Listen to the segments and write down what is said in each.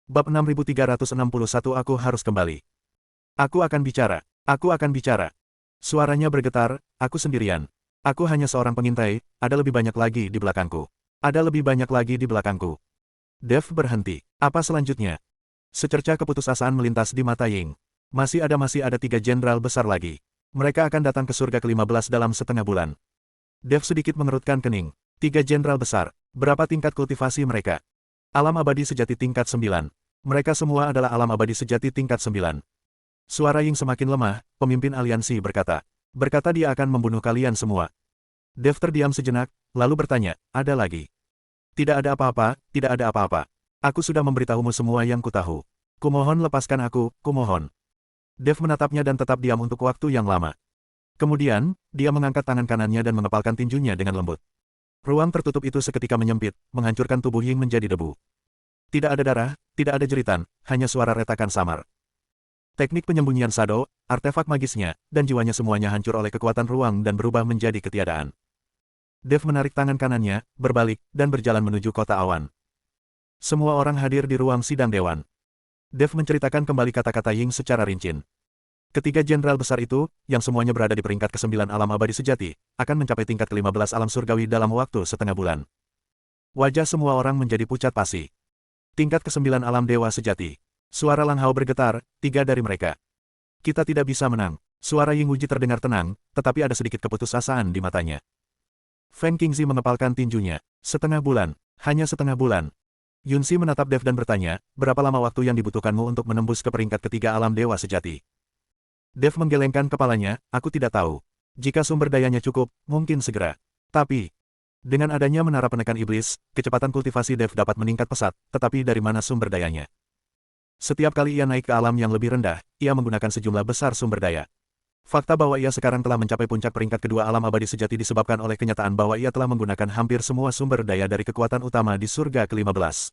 Bab 6361 Aku harus kembali. Aku akan bicara. Aku akan bicara. Suaranya bergetar, aku sendirian. Aku hanya seorang pengintai, ada lebih banyak lagi di belakangku. Ada lebih banyak lagi di belakangku. Dev berhenti. Apa selanjutnya? Secercah keputusasaan melintas di mata Ying. Masih ada 3 jenderal besar lagi. Mereka akan datang ke surga ke-15 dalam setengah bulan. Dev sedikit mengerutkan kening. 3 jenderal besar. Berapa tingkat kultivasi mereka? Alam abadi sejati tingkat 9. Mereka semua adalah alam abadi sejati tingkat 9. Suara Ying semakin lemah, pemimpin aliansi berkata. Berkata dia akan membunuh kalian semua. Dev terdiam sejenak, lalu bertanya, ada lagi? Tidak ada apa-apa, tidak ada apa-apa. Aku sudah memberitahumu semua yang kutahu. Kumohon lepaskan aku, kumohon. Dev menatapnya dan tetap diam untuk waktu yang lama. Kemudian, dia mengangkat tangan kanannya dan mengepalkan tinjunya dengan lembut. Ruang tertutup itu seketika menyempit, menghancurkan tubuh Ying menjadi debu. Tidak ada darah, tidak ada jeritan, hanya suara retakan samar. Teknik penyembunyian Shadow, artefak magisnya, dan jiwanya semuanya hancur oleh kekuatan ruang dan berubah menjadi ketiadaan. Dev menarik tangan kanannya, berbalik, dan berjalan menuju kota awan. Semua orang hadir di ruang sidang dewan. Dev menceritakan kembali kata-kata Ying secara rinci. Ketiga jenderal besar itu, yang semuanya berada di peringkat ke-9 alam abadi sejati, akan mencapai tingkat ke-15 alam surgawi dalam waktu setengah bulan. Wajah semua orang menjadi pucat pasi. Tingkat ke-9 alam dewa sejati. Suara Lang Hao bergetar, 3 dari mereka. Kita tidak bisa menang. Suara Ying Wuji terdengar tenang, tetapi ada sedikit keputusasaan di matanya. Feng Qingzi mengepalkan tinjunya. Setengah bulan. Hanya setengah bulan. Yunxi menatap Dev dan bertanya, berapa lama waktu yang dibutuhkanmu untuk menembus ke peringkat ketiga alam dewa sejati? Dev menggelengkan kepalanya, aku tidak tahu. Jika sumber dayanya cukup, mungkin segera. Tapi, dengan adanya menara penekan iblis, kecepatan kultivasi Dev dapat meningkat pesat, tetapi dari mana sumber dayanya? Setiap kali ia naik ke alam yang lebih rendah, ia menggunakan sejumlah besar sumber daya. Fakta bahwa ia sekarang telah mencapai puncak peringkat kedua alam abadi sejati disebabkan oleh kenyataan bahwa ia telah menggunakan hampir semua sumber daya dari kekuatan utama di surga ke-15.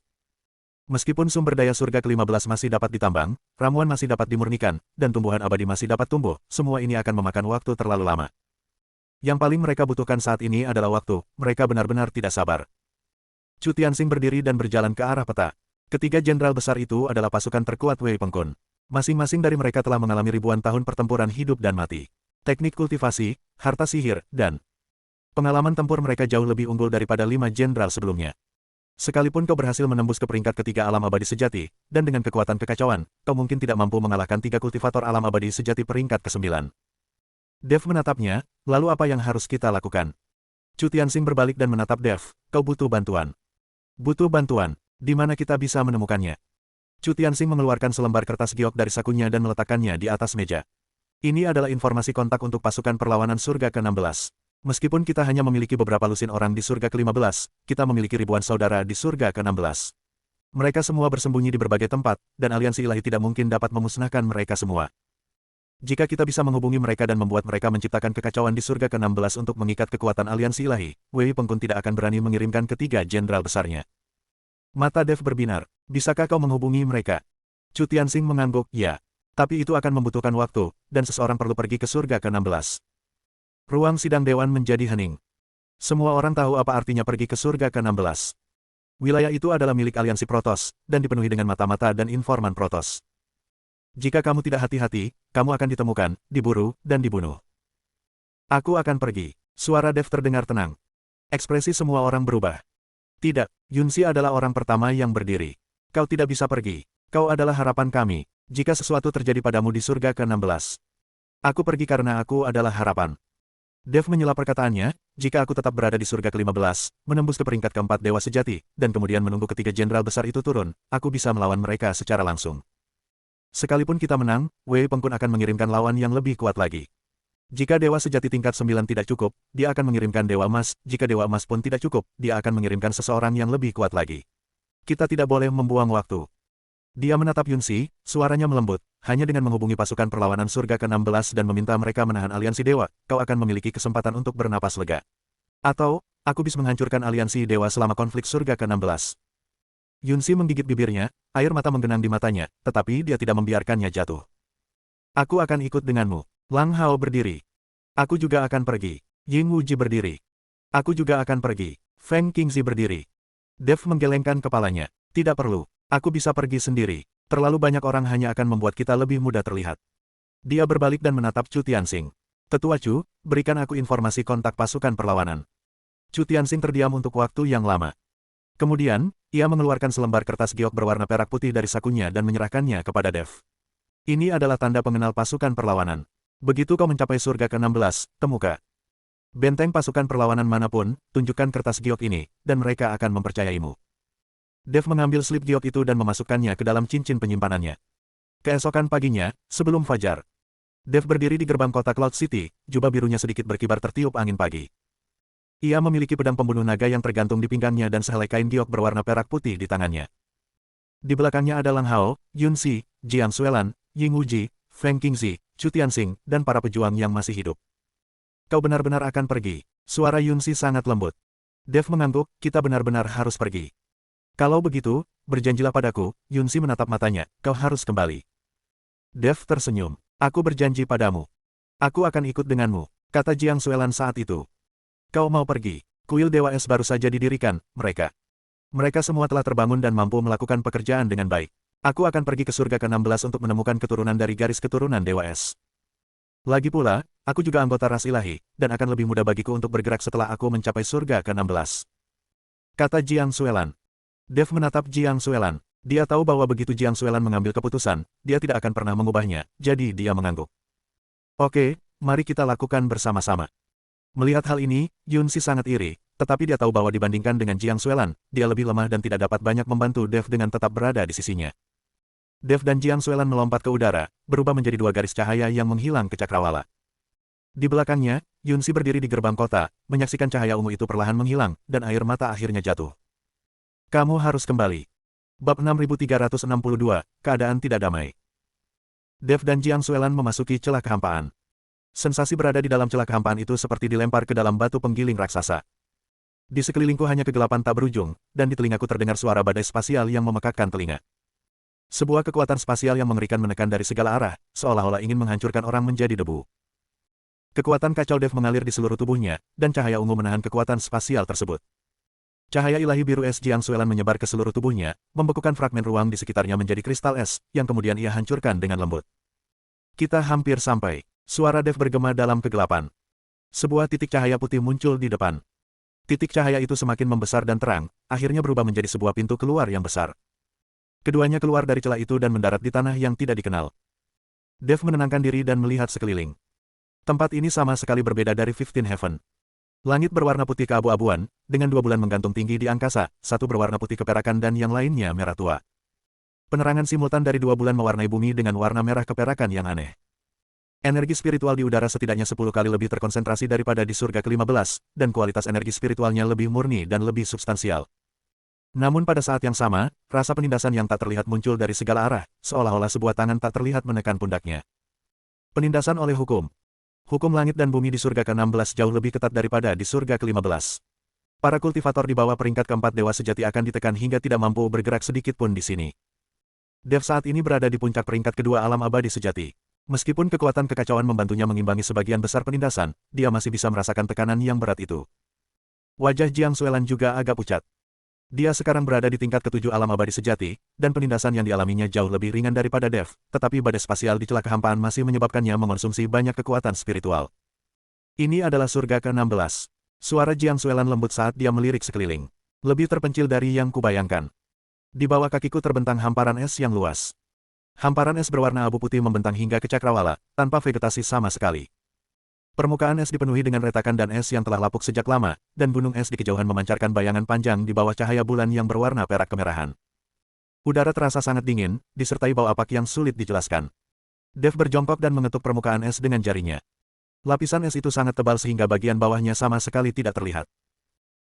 Meskipun sumber daya surga ke-15 masih dapat ditambang, ramuan masih dapat dimurnikan, dan tumbuhan abadi masih dapat tumbuh, semua ini akan memakan waktu terlalu lama. Yang paling mereka butuhkan saat ini adalah waktu, mereka benar-benar tidak sabar. Chu Tianxing berdiri dan berjalan ke arah peta. Ketiga jenderal besar itu adalah pasukan terkuat Wei Pengkun. Masing-masing dari mereka telah mengalami ribuan tahun pertempuran hidup dan mati. Teknik kultivasi, harta sihir, dan pengalaman tempur mereka jauh lebih unggul daripada 5 jenderal sebelumnya. Sekalipun kau berhasil menembus ke peringkat ketiga alam abadi sejati, dan dengan kekuatan kekacauan, kau mungkin tidak mampu mengalahkan 3 kultivator alam abadi sejati peringkat ke-9. Dev menatapnya, lalu apa yang harus kita lakukan? Chu Tianxing berbalik dan menatap Dev, kau butuh bantuan. Butuh bantuan. Di mana kita bisa menemukannya? Chu Tianxing mengeluarkan selembar kertas giok dari sakunya dan meletakkannya di atas meja. Ini adalah informasi kontak untuk pasukan perlawanan surga ke-16. Meskipun kita hanya memiliki beberapa lusin orang di surga ke-15, kita memiliki ribuan saudara di surga ke-16. Mereka semua bersembunyi di berbagai tempat, dan aliansi ilahi tidak mungkin dapat memusnahkan mereka semua. Jika kita bisa menghubungi mereka dan membuat mereka menciptakan kekacauan di surga ke-16 untuk mengikat kekuatan aliansi ilahi, Wei Pengkun tidak akan berani mengirimkan ketiga jenderal besarnya. Mata Dev berbinar. Bisakah kau menghubungi mereka? Chu Tianxing mengangguk, ya. Tapi itu akan membutuhkan waktu, dan seseorang perlu pergi ke surga ke-16. Ruang sidang dewan menjadi hening. Semua orang tahu apa artinya pergi ke surga ke-16. Wilayah itu adalah milik aliansi Protoss, dan dipenuhi dengan mata-mata dan informan Protoss. Jika kamu tidak hati-hati, kamu akan ditemukan, diburu, dan dibunuh. Aku akan pergi. Suara Dev terdengar tenang. Ekspresi semua orang berubah. Tidak, Yunxi adalah orang pertama yang berdiri. Kau tidak bisa pergi. Kau adalah harapan kami. Jika sesuatu terjadi padamu di surga ke-16. Aku pergi karena aku adalah harapan. Dev menyela perkataannya, jika aku tetap berada di surga ke-15, menembus ke peringkat ke-4 dewa sejati, dan kemudian menunggu ketiga jenderal besar itu turun, aku bisa melawan mereka secara langsung. Sekalipun kita menang, Wei Pengkun akan mengirimkan lawan yang lebih kuat lagi. Jika dewa sejati tingkat 9 tidak cukup, dia akan mengirimkan dewa emas, jika dewa emas pun tidak cukup, dia akan mengirimkan seseorang yang lebih kuat lagi. Kita tidak boleh membuang waktu. Dia menatap Yunxi, suaranya melembut, hanya dengan menghubungi pasukan perlawanan surga ke-16 dan meminta mereka menahan aliansi dewa, kau akan memiliki kesempatan untuk bernapas lega. Atau, aku bisa menghancurkan aliansi dewa selama konflik surga ke-16. Yunxi menggigit bibirnya, air mata menggenang di matanya, tetapi dia tidak membiarkannya jatuh. Aku akan ikut denganmu. Lang Hao berdiri. Aku juga akan pergi. Ying Wuji berdiri. Aku juga akan pergi. Feng Qingzi berdiri. Dev menggelengkan kepalanya. Tidak perlu. Aku bisa pergi sendiri. Terlalu banyak orang hanya akan membuat kita lebih mudah terlihat. Dia berbalik dan menatap Chu Tianxing. Tetua Chu, berikan aku informasi kontak pasukan perlawanan. Chu Tianxing terdiam untuk waktu yang lama. Kemudian, ia mengeluarkan selembar kertas giok berwarna perak putih dari sakunya dan menyerahkannya kepada Dev. Ini adalah tanda pengenal pasukan perlawanan. Begitu kau mencapai surga ke-16, temukan benteng pasukan perlawanan manapun, tunjukkan kertas giok ini, dan mereka akan mempercayaimu. Dev mengambil slip giok itu dan memasukkannya ke dalam cincin penyimpanannya. Keesokan paginya, sebelum fajar, Dev berdiri di gerbang kota Cloud City, jubah birunya sedikit berkibar tertiup angin pagi. Ia memiliki pedang pembunuh naga yang tergantung di pinggangnya dan sehelai kain giok berwarna perak putih di tangannya. Di belakangnya ada Lang Hao, Yun Si, Jiang Xuelan, Ying Wuji, Feng Qingzi, Chu Tianxing, dan para pejuang yang masih hidup. Kau benar-benar akan pergi. Suara Yun Si sangat lembut. Dev mengangguk, kita benar-benar harus pergi. Kalau begitu, berjanjilah padaku, Yun Si menatap matanya, kau harus kembali. Dev tersenyum. Aku berjanji padamu. Aku akan ikut denganmu, kata Jiang Xuelan saat itu. Kau mau pergi? Kuil Dewa Es baru saja didirikan, Mereka semua telah terbangun dan mampu melakukan pekerjaan dengan baik. Aku akan pergi ke surga ke-16 untuk menemukan keturunan dari garis keturunan Dewa Es. Lagi pula, aku juga anggota ras ilahi, dan akan lebih mudah bagiku untuk bergerak setelah aku mencapai surga ke-16. Kata Jiang Xuelan. Dev menatap Jiang Xuelan. Dia tahu bahwa begitu Jiang Xuelan mengambil keputusan, dia tidak akan pernah mengubahnya, jadi dia mengangguk. Oke, mari kita lakukan bersama-sama. Melihat hal ini, Yun Si sangat iri, tetapi dia tahu bahwa dibandingkan dengan Jiang Xuelan, dia lebih lemah dan tidak dapat banyak membantu Dev dengan tetap berada di sisinya. Dev dan Jiang Xuelan melompat ke udara, berubah menjadi dua garis cahaya yang menghilang ke cakrawala. Di belakangnya, Yun Si berdiri di gerbang kota, menyaksikan cahaya ungu itu perlahan menghilang, dan air mata akhirnya jatuh. Kamu harus kembali. Bab 6362, keadaan tidak damai. Dev dan Jiang Xuelan memasuki celah kehampaan. Sensasi berada di dalam celah kehampaan itu seperti dilempar ke dalam batu penggiling raksasa. Di sekelilingku hanya kegelapan tak berujung, dan di telingaku terdengar suara badai spasial yang memekakkan telinga. Sebuah kekuatan spasial yang mengerikan menekan dari segala arah, seolah-olah ingin menghancurkan orang menjadi debu. Kekuatan kacau Dev mengalir di seluruh tubuhnya, dan cahaya ungu menahan kekuatan spasial tersebut. Cahaya ilahi biru es Jiang Xuelan menyebar ke seluruh tubuhnya, membekukan fragmen ruang di sekitarnya menjadi kristal es, yang kemudian ia hancurkan dengan lembut. Kita hampir sampai. Suara Dev bergema dalam kegelapan. Sebuah titik cahaya putih muncul di depan. Titik cahaya itu semakin membesar dan terang, akhirnya berubah menjadi sebuah pintu keluar yang besar. Keduanya keluar dari celah itu dan mendarat di tanah yang tidak dikenal. Dev menenangkan diri dan melihat sekeliling. Tempat ini sama sekali berbeda dari 15 Heaven. Langit berwarna putih keabu-abuan, dengan dua bulan menggantung tinggi di angkasa, satu berwarna putih keperakan dan yang lainnya merah tua. Penerangan simultan dari dua bulan mewarnai bumi dengan warna merah keperakan yang aneh. Energi spiritual di udara setidaknya 10 kali lebih terkonsentrasi daripada di surga ke-15, dan kualitas energi spiritualnya lebih murni dan lebih substansial. Namun pada saat yang sama, rasa penindasan yang tak terlihat muncul dari segala arah, seolah-olah sebuah tangan tak terlihat menekan pundaknya. Penindasan oleh hukum. Hukum langit dan bumi di surga ke-16 jauh lebih ketat daripada di surga ke-15. Para kultivator di bawah peringkat keempat dewa sejati akan ditekan hingga tidak mampu bergerak sedikit pun di sini. Dev saat ini berada di puncak peringkat kedua alam abadi sejati. Meskipun kekuatan kekacauan membantunya mengimbangi sebagian besar penindasan, dia masih bisa merasakan tekanan yang berat itu. Wajah Jiang Xuelan juga agak pucat. Dia sekarang berada di tingkat ketujuh alam abadi sejati, dan penindasan yang dialaminya jauh lebih ringan daripada Dev, tetapi badai spasial di celah kehampaan masih menyebabkannya mengonsumsi banyak kekuatan spiritual. Ini adalah surga ke-16. Suara Jiang Xuelan lembut saat dia melirik sekeliling. Lebih terpencil dari yang kubayangkan. Di bawah kakiku terbentang hamparan es yang luas. Hamparan es berwarna abu putih membentang hingga ke cakrawala, tanpa vegetasi sama sekali. Permukaan es dipenuhi dengan retakan dan es yang telah lapuk sejak lama, dan gunung es di kejauhan memancarkan bayangan panjang di bawah cahaya bulan yang berwarna perak kemerahan. Udara terasa sangat dingin, disertai bau apak yang sulit dijelaskan. Dev berjongkok dan mengetuk permukaan es dengan jarinya. Lapisan es itu sangat tebal sehingga bagian bawahnya sama sekali tidak terlihat.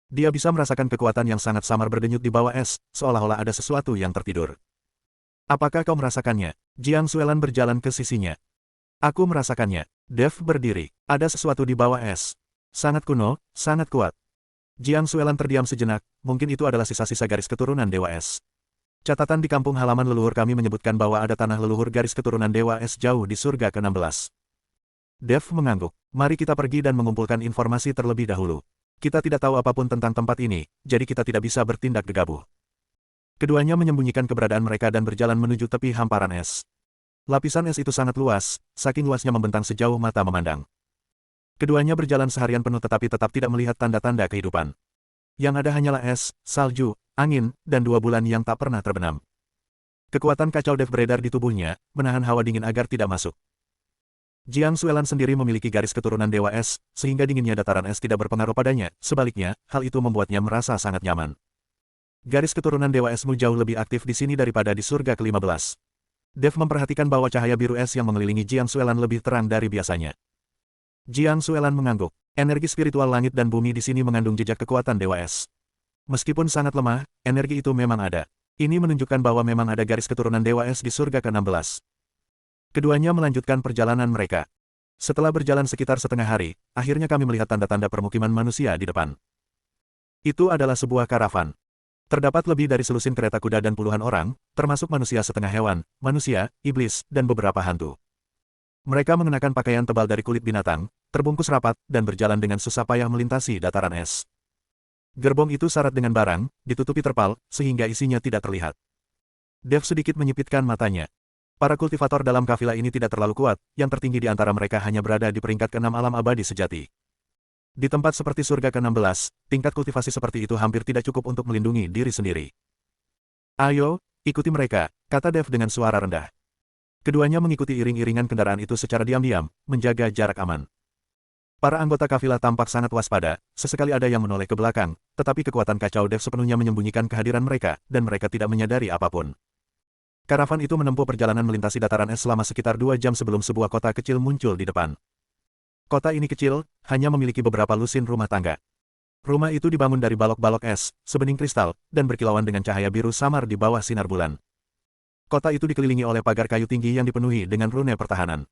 Dia bisa merasakan kekuatan yang sangat samar berdenyut di bawah es, seolah-olah ada sesuatu yang tertidur. Apakah kau merasakannya? Jiang Xuelan berjalan ke sisinya. Aku merasakannya. Dev berdiri. Ada sesuatu di bawah es. Sangat kuno, sangat kuat. Jiang Xuelan terdiam sejenak, mungkin itu adalah sisa-sisa garis keturunan Dewa Es. Catatan di kampung halaman leluhur kami menyebutkan bahwa ada tanah leluhur garis keturunan Dewa Es jauh di surga ke-16. Dev mengangguk. Mari kita pergi dan mengumpulkan informasi terlebih dahulu. Kita tidak tahu apapun tentang tempat ini, jadi kita tidak bisa bertindak gegabah. Keduanya menyembunyikan keberadaan mereka dan berjalan menuju tepi hamparan es. Lapisan es itu sangat luas, saking luasnya membentang sejauh mata memandang. Keduanya berjalan seharian penuh tetapi tetap tidak melihat tanda-tanda kehidupan. Yang ada hanyalah es, salju, angin, dan 2 bulan yang tak pernah terbenam. Kekuatan kacau Dev beredar di tubuhnya, menahan hawa dingin agar tidak masuk. Jiang Xuelan sendiri memiliki garis keturunan Dewa Es, sehingga dinginnya dataran es tidak berpengaruh padanya, sebaliknya, hal itu membuatnya merasa sangat nyaman. Garis keturunan Dewa Esmu jauh lebih aktif di sini daripada di surga ke-15. Dev memperhatikan bahwa cahaya biru es yang mengelilingi Jiang Xuelan lebih terang dari biasanya. Jiang Xuelan mengangguk. Energi spiritual langit dan bumi di sini mengandung jejak kekuatan Dewa Es. Meskipun sangat lemah, energi itu memang ada. Ini menunjukkan bahwa memang ada garis keturunan Dewa Es di surga ke-16. Keduanya melanjutkan perjalanan mereka. Setelah berjalan sekitar setengah hari, akhirnya kami melihat tanda-tanda permukiman manusia di depan. Itu adalah sebuah karavan. Terdapat lebih dari selusin kereta kuda dan puluhan orang, termasuk manusia setengah hewan, manusia, iblis, dan beberapa hantu. Mereka mengenakan pakaian tebal dari kulit binatang, terbungkus rapat, dan berjalan dengan susah payah melintasi dataran es. Gerbong itu syarat dengan barang, ditutupi terpal, sehingga isinya tidak terlihat. Dev sedikit menyipitkan matanya. Para kultivator dalam kafilah ini tidak terlalu kuat, yang tertinggi di antara mereka hanya berada di peringkat ke-6 alam abadi sejati. Di tempat seperti surga ke-16, tingkat kultivasi seperti itu hampir tidak cukup untuk melindungi diri sendiri. Ayo, ikuti mereka, kata Dev dengan suara rendah. Keduanya mengikuti iring-iringan kendaraan itu secara diam-diam, menjaga jarak aman. Para anggota kafilah tampak sangat waspada, sesekali ada yang menoleh ke belakang, tetapi kekuatan kacau Dev sepenuhnya menyembunyikan kehadiran mereka, dan mereka tidak menyadari apapun. Karavan itu menempuh perjalanan melintasi dataran es selama sekitar 2 jam sebelum sebuah kota kecil muncul di depan. Kota ini kecil, hanya memiliki beberapa lusin rumah tangga. Rumah itu dibangun dari balok-balok es, sebening kristal, dan berkilauan dengan cahaya biru samar di bawah sinar bulan. Kota itu dikelilingi oleh pagar kayu tinggi yang dipenuhi dengan rune pertahanan.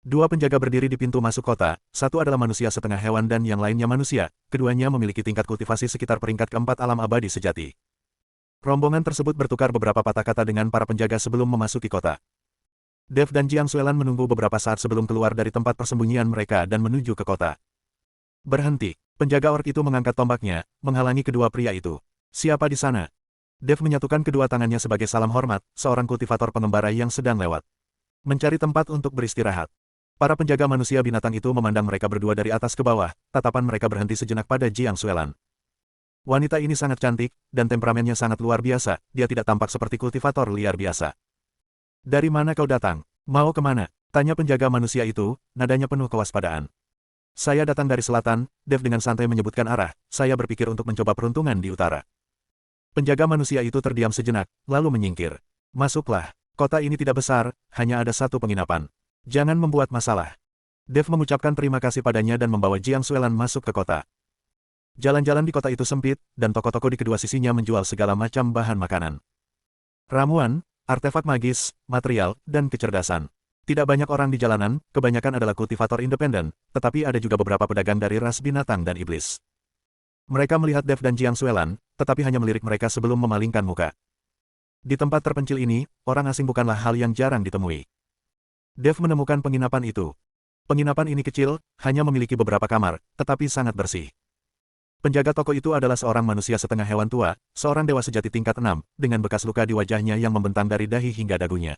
2 penjaga berdiri di pintu masuk kota, satu adalah manusia setengah hewan dan yang lainnya manusia, keduanya memiliki tingkat kultivasi sekitar peringkat ke-4 alam abadi sejati. Rombongan tersebut bertukar beberapa patah kata dengan para penjaga sebelum memasuki kota. Dev dan Jiang Xuelan menunggu beberapa saat sebelum keluar dari tempat persembunyian mereka dan menuju ke kota. Berhenti. Penjaga orc itu mengangkat tombaknya, menghalangi kedua pria itu. Siapa di sana? Dev menyatukan kedua tangannya sebagai salam hormat, seorang kultivator pengembara yang sedang lewat. Mencari tempat untuk beristirahat. Para penjaga manusia binatang itu memandang mereka berdua dari atas ke bawah, tatapan mereka berhenti sejenak pada Jiang Xuelan. Wanita ini sangat cantik, dan temperamennya sangat luar biasa, dia tidak tampak seperti kultivator liar biasa. Dari mana kau datang? Mau kemana? Tanya penjaga manusia itu, nadanya penuh kewaspadaan. Saya datang dari selatan, Dev dengan santai menyebutkan arah, saya berpikir untuk mencoba peruntungan di utara. Penjaga manusia itu terdiam sejenak, lalu menyingkir. Masuklah, kota ini tidak besar, hanya ada satu penginapan. Jangan membuat masalah. Dev mengucapkan terima kasih padanya dan membawa Jiang Xuelan masuk ke kota. Jalan-jalan di kota itu sempit, dan toko-toko di kedua sisinya menjual segala macam bahan makanan. Ramuan, artefak magis, material, dan kecerdasan. Tidak banyak orang di jalanan, kebanyakan adalah kultivator independen, tetapi ada juga beberapa pedagang dari ras binatang dan iblis. Mereka melihat Dev dan Jiang Xuelan, tetapi hanya melirik mereka sebelum memalingkan muka. Di tempat terpencil ini, orang asing bukanlah hal yang jarang ditemui. Dev menemukan penginapan itu. Penginapan ini kecil, hanya memiliki beberapa kamar, tetapi sangat bersih. Penjaga toko itu adalah seorang manusia setengah hewan tua, seorang dewa sejati tingkat 6, dengan bekas luka di wajahnya yang membentang dari dahi hingga dagunya.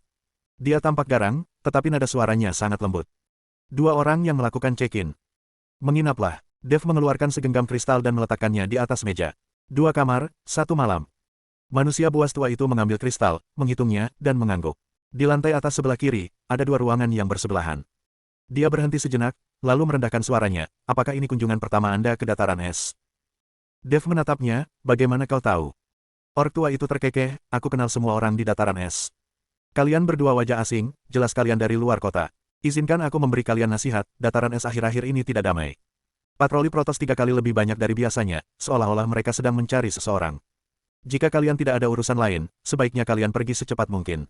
Dia tampak garang, tetapi nada suaranya sangat lembut. 2 orang yang melakukan check-in. Menginaplah. Dev mengeluarkan segenggam kristal dan meletakkannya di atas meja. 2 kamar, 1 malam. Manusia buas tua itu mengambil kristal, menghitungnya, dan mengangguk. Di lantai atas sebelah kiri, ada 2 ruangan yang bersebelahan. Dia berhenti sejenak, lalu merendahkan suaranya, apakah ini kunjungan pertama Anda ke dataran es? Dev menatapnya, bagaimana kau tahu? Orc tua itu terkekeh, aku kenal semua orang di dataran es. Kalian berdua wajah asing, jelas kalian dari luar kota. Izinkan aku memberi kalian nasihat, dataran es akhir-akhir ini tidak damai. Patroli protos 3 kali lebih banyak dari biasanya, seolah-olah mereka sedang mencari seseorang. Jika kalian tidak ada urusan lain, sebaiknya kalian pergi secepat mungkin.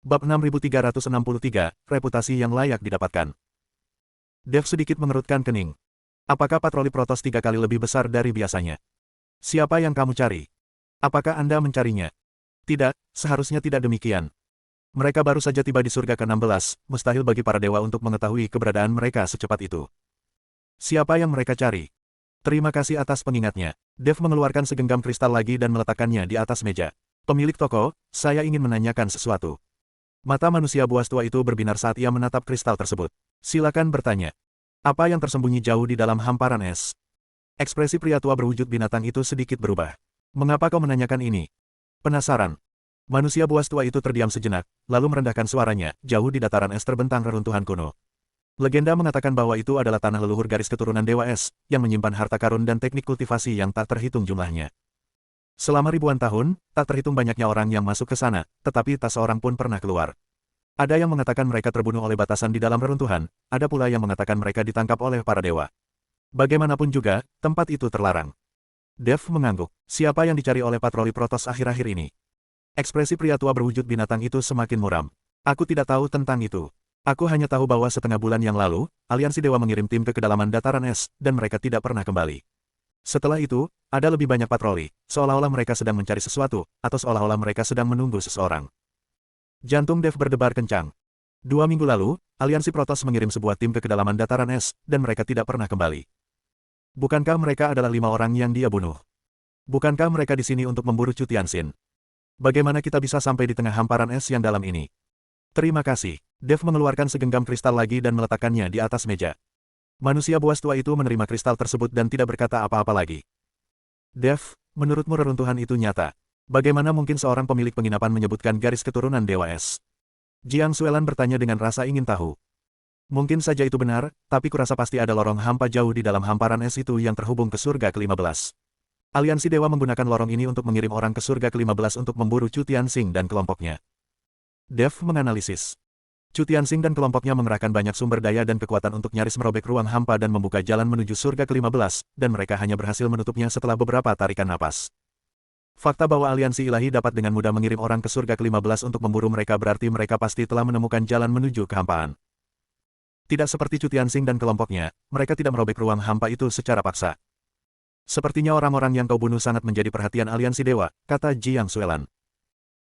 Bab 6363, reputasi yang layak didapatkan. Dev sedikit mengerutkan kening. Apakah patroli protos 3 kali lebih besar dari biasanya? Siapa yang kamu cari? Apakah Anda mencarinya? Tidak, seharusnya tidak demikian. Mereka baru saja tiba di surga ke-16, mustahil bagi para dewa untuk mengetahui keberadaan mereka secepat itu. Siapa yang mereka cari? Terima kasih atas pengingatnya. Dev mengeluarkan segenggam kristal lagi dan meletakkannya di atas meja. Pemilik toko, saya ingin menanyakan sesuatu. Mata manusia buas tua itu berbinar saat ia menatap kristal tersebut. Silakan bertanya. Apa yang tersembunyi jauh di dalam hamparan es? Ekspresi pria tua berwujud binatang itu sedikit berubah. Mengapa kau menanyakan ini? Penasaran. Manusia buas tua itu terdiam sejenak, lalu merendahkan suaranya, jauh di dataran es terbentang reruntuhan kuno. Legenda mengatakan bahwa itu adalah tanah leluhur garis keturunan Dewa Es, yang menyimpan harta karun dan teknik kultivasi yang tak terhitung jumlahnya. Selama ribuan tahun, tak terhitung banyaknya orang yang masuk ke sana, tetapi tak seorang pun pernah keluar. Ada yang mengatakan mereka terbunuh oleh batasan di dalam reruntuhan, ada pula yang mengatakan mereka ditangkap oleh para dewa. Bagaimanapun juga, tempat itu terlarang. Dev mengangguk. Siapa yang dicari oleh patroli Protoss akhir-akhir ini? Ekspresi pria tua berwujud binatang itu semakin muram. Aku tidak tahu tentang itu. Aku hanya tahu bahwa setengah bulan yang lalu, aliansi dewa mengirim tim ke kedalaman dataran es, dan mereka tidak pernah kembali. Setelah itu, ada lebih banyak patroli, seolah-olah mereka sedang mencari sesuatu, atau seolah-olah mereka sedang menunggu seseorang. Jantung Dev berdebar kencang. 2 minggu lalu, aliansi Protoss mengirim sebuah tim ke kedalaman dataran es, dan mereka tidak pernah kembali. Bukankah mereka adalah 5 orang yang dia bunuh? Bukankah mereka di sini untuk memburu Chu Tianxin? Bagaimana kita bisa sampai di tengah hamparan es yang dalam ini? Terima kasih. Dev mengeluarkan segenggam kristal lagi dan meletakkannya di atas meja. Manusia buas tua itu menerima kristal tersebut dan tidak berkata apa-apa lagi. Dev, menurutmu reruntuhan itu nyata? Bagaimana mungkin seorang pemilik penginapan menyebutkan garis keturunan Dewa Es? Jiang Xuelan bertanya dengan rasa ingin tahu. Mungkin saja itu benar, tapi kurasa pasti ada lorong hampa jauh di dalam hamparan es itu yang terhubung ke surga ke-15. Aliansi Dewa menggunakan lorong ini untuk mengirim orang ke surga ke-15 untuk memburu Chu Tianxin dan kelompoknya. Dev menganalisis. Chu Tianxin dan kelompoknya mengerahkan banyak sumber daya dan kekuatan untuk nyaris merobek ruang hampa dan membuka jalan menuju surga ke-15, dan mereka hanya berhasil menutupnya setelah beberapa tarikan napas. Fakta bahwa aliansi ilahi dapat dengan mudah mengirim orang ke surga ke-15 untuk memburu mereka berarti mereka pasti telah menemukan jalan menuju kehampaan. Tidak seperti Chu Tianxin dan kelompoknya, mereka tidak merobek ruang hampa itu secara paksa. Sepertinya orang-orang yang kau bunuh sangat menjadi perhatian aliansi dewa, kata Jiang Xuelan.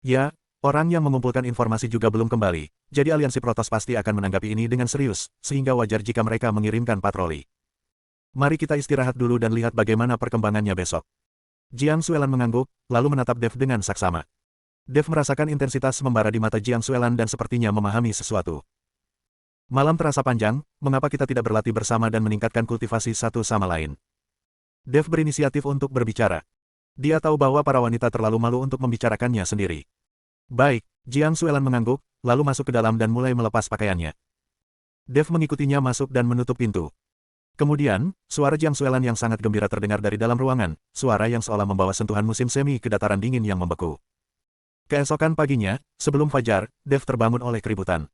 Ya, orang yang mengumpulkan informasi juga belum kembali, jadi aliansi Protoss pasti akan menanggapi ini dengan serius, sehingga wajar jika mereka mengirimkan patroli. Mari kita istirahat dulu dan lihat bagaimana perkembangannya besok. Jiang Xuelan mengangguk, lalu menatap Dev dengan saksama. Dev merasakan intensitas membara di mata Jiang Xuelan dan sepertinya memahami sesuatu. Malam terasa panjang, mengapa kita tidak berlatih bersama dan meningkatkan kultivasi satu sama lain? Dev berinisiatif untuk berbicara. Dia tahu bahwa para wanita terlalu malu untuk membicarakannya sendiri. Baik, Jiang Xuelan mengangguk, lalu masuk ke dalam dan mulai melepas pakaiannya. Dev mengikutinya masuk dan menutup pintu. Kemudian, suara Jiang Xuelan yang sangat gembira terdengar dari dalam ruangan, suara yang seolah membawa sentuhan musim semi ke dataran dingin yang membeku. Keesokan paginya, sebelum fajar, Dev terbangun oleh keributan.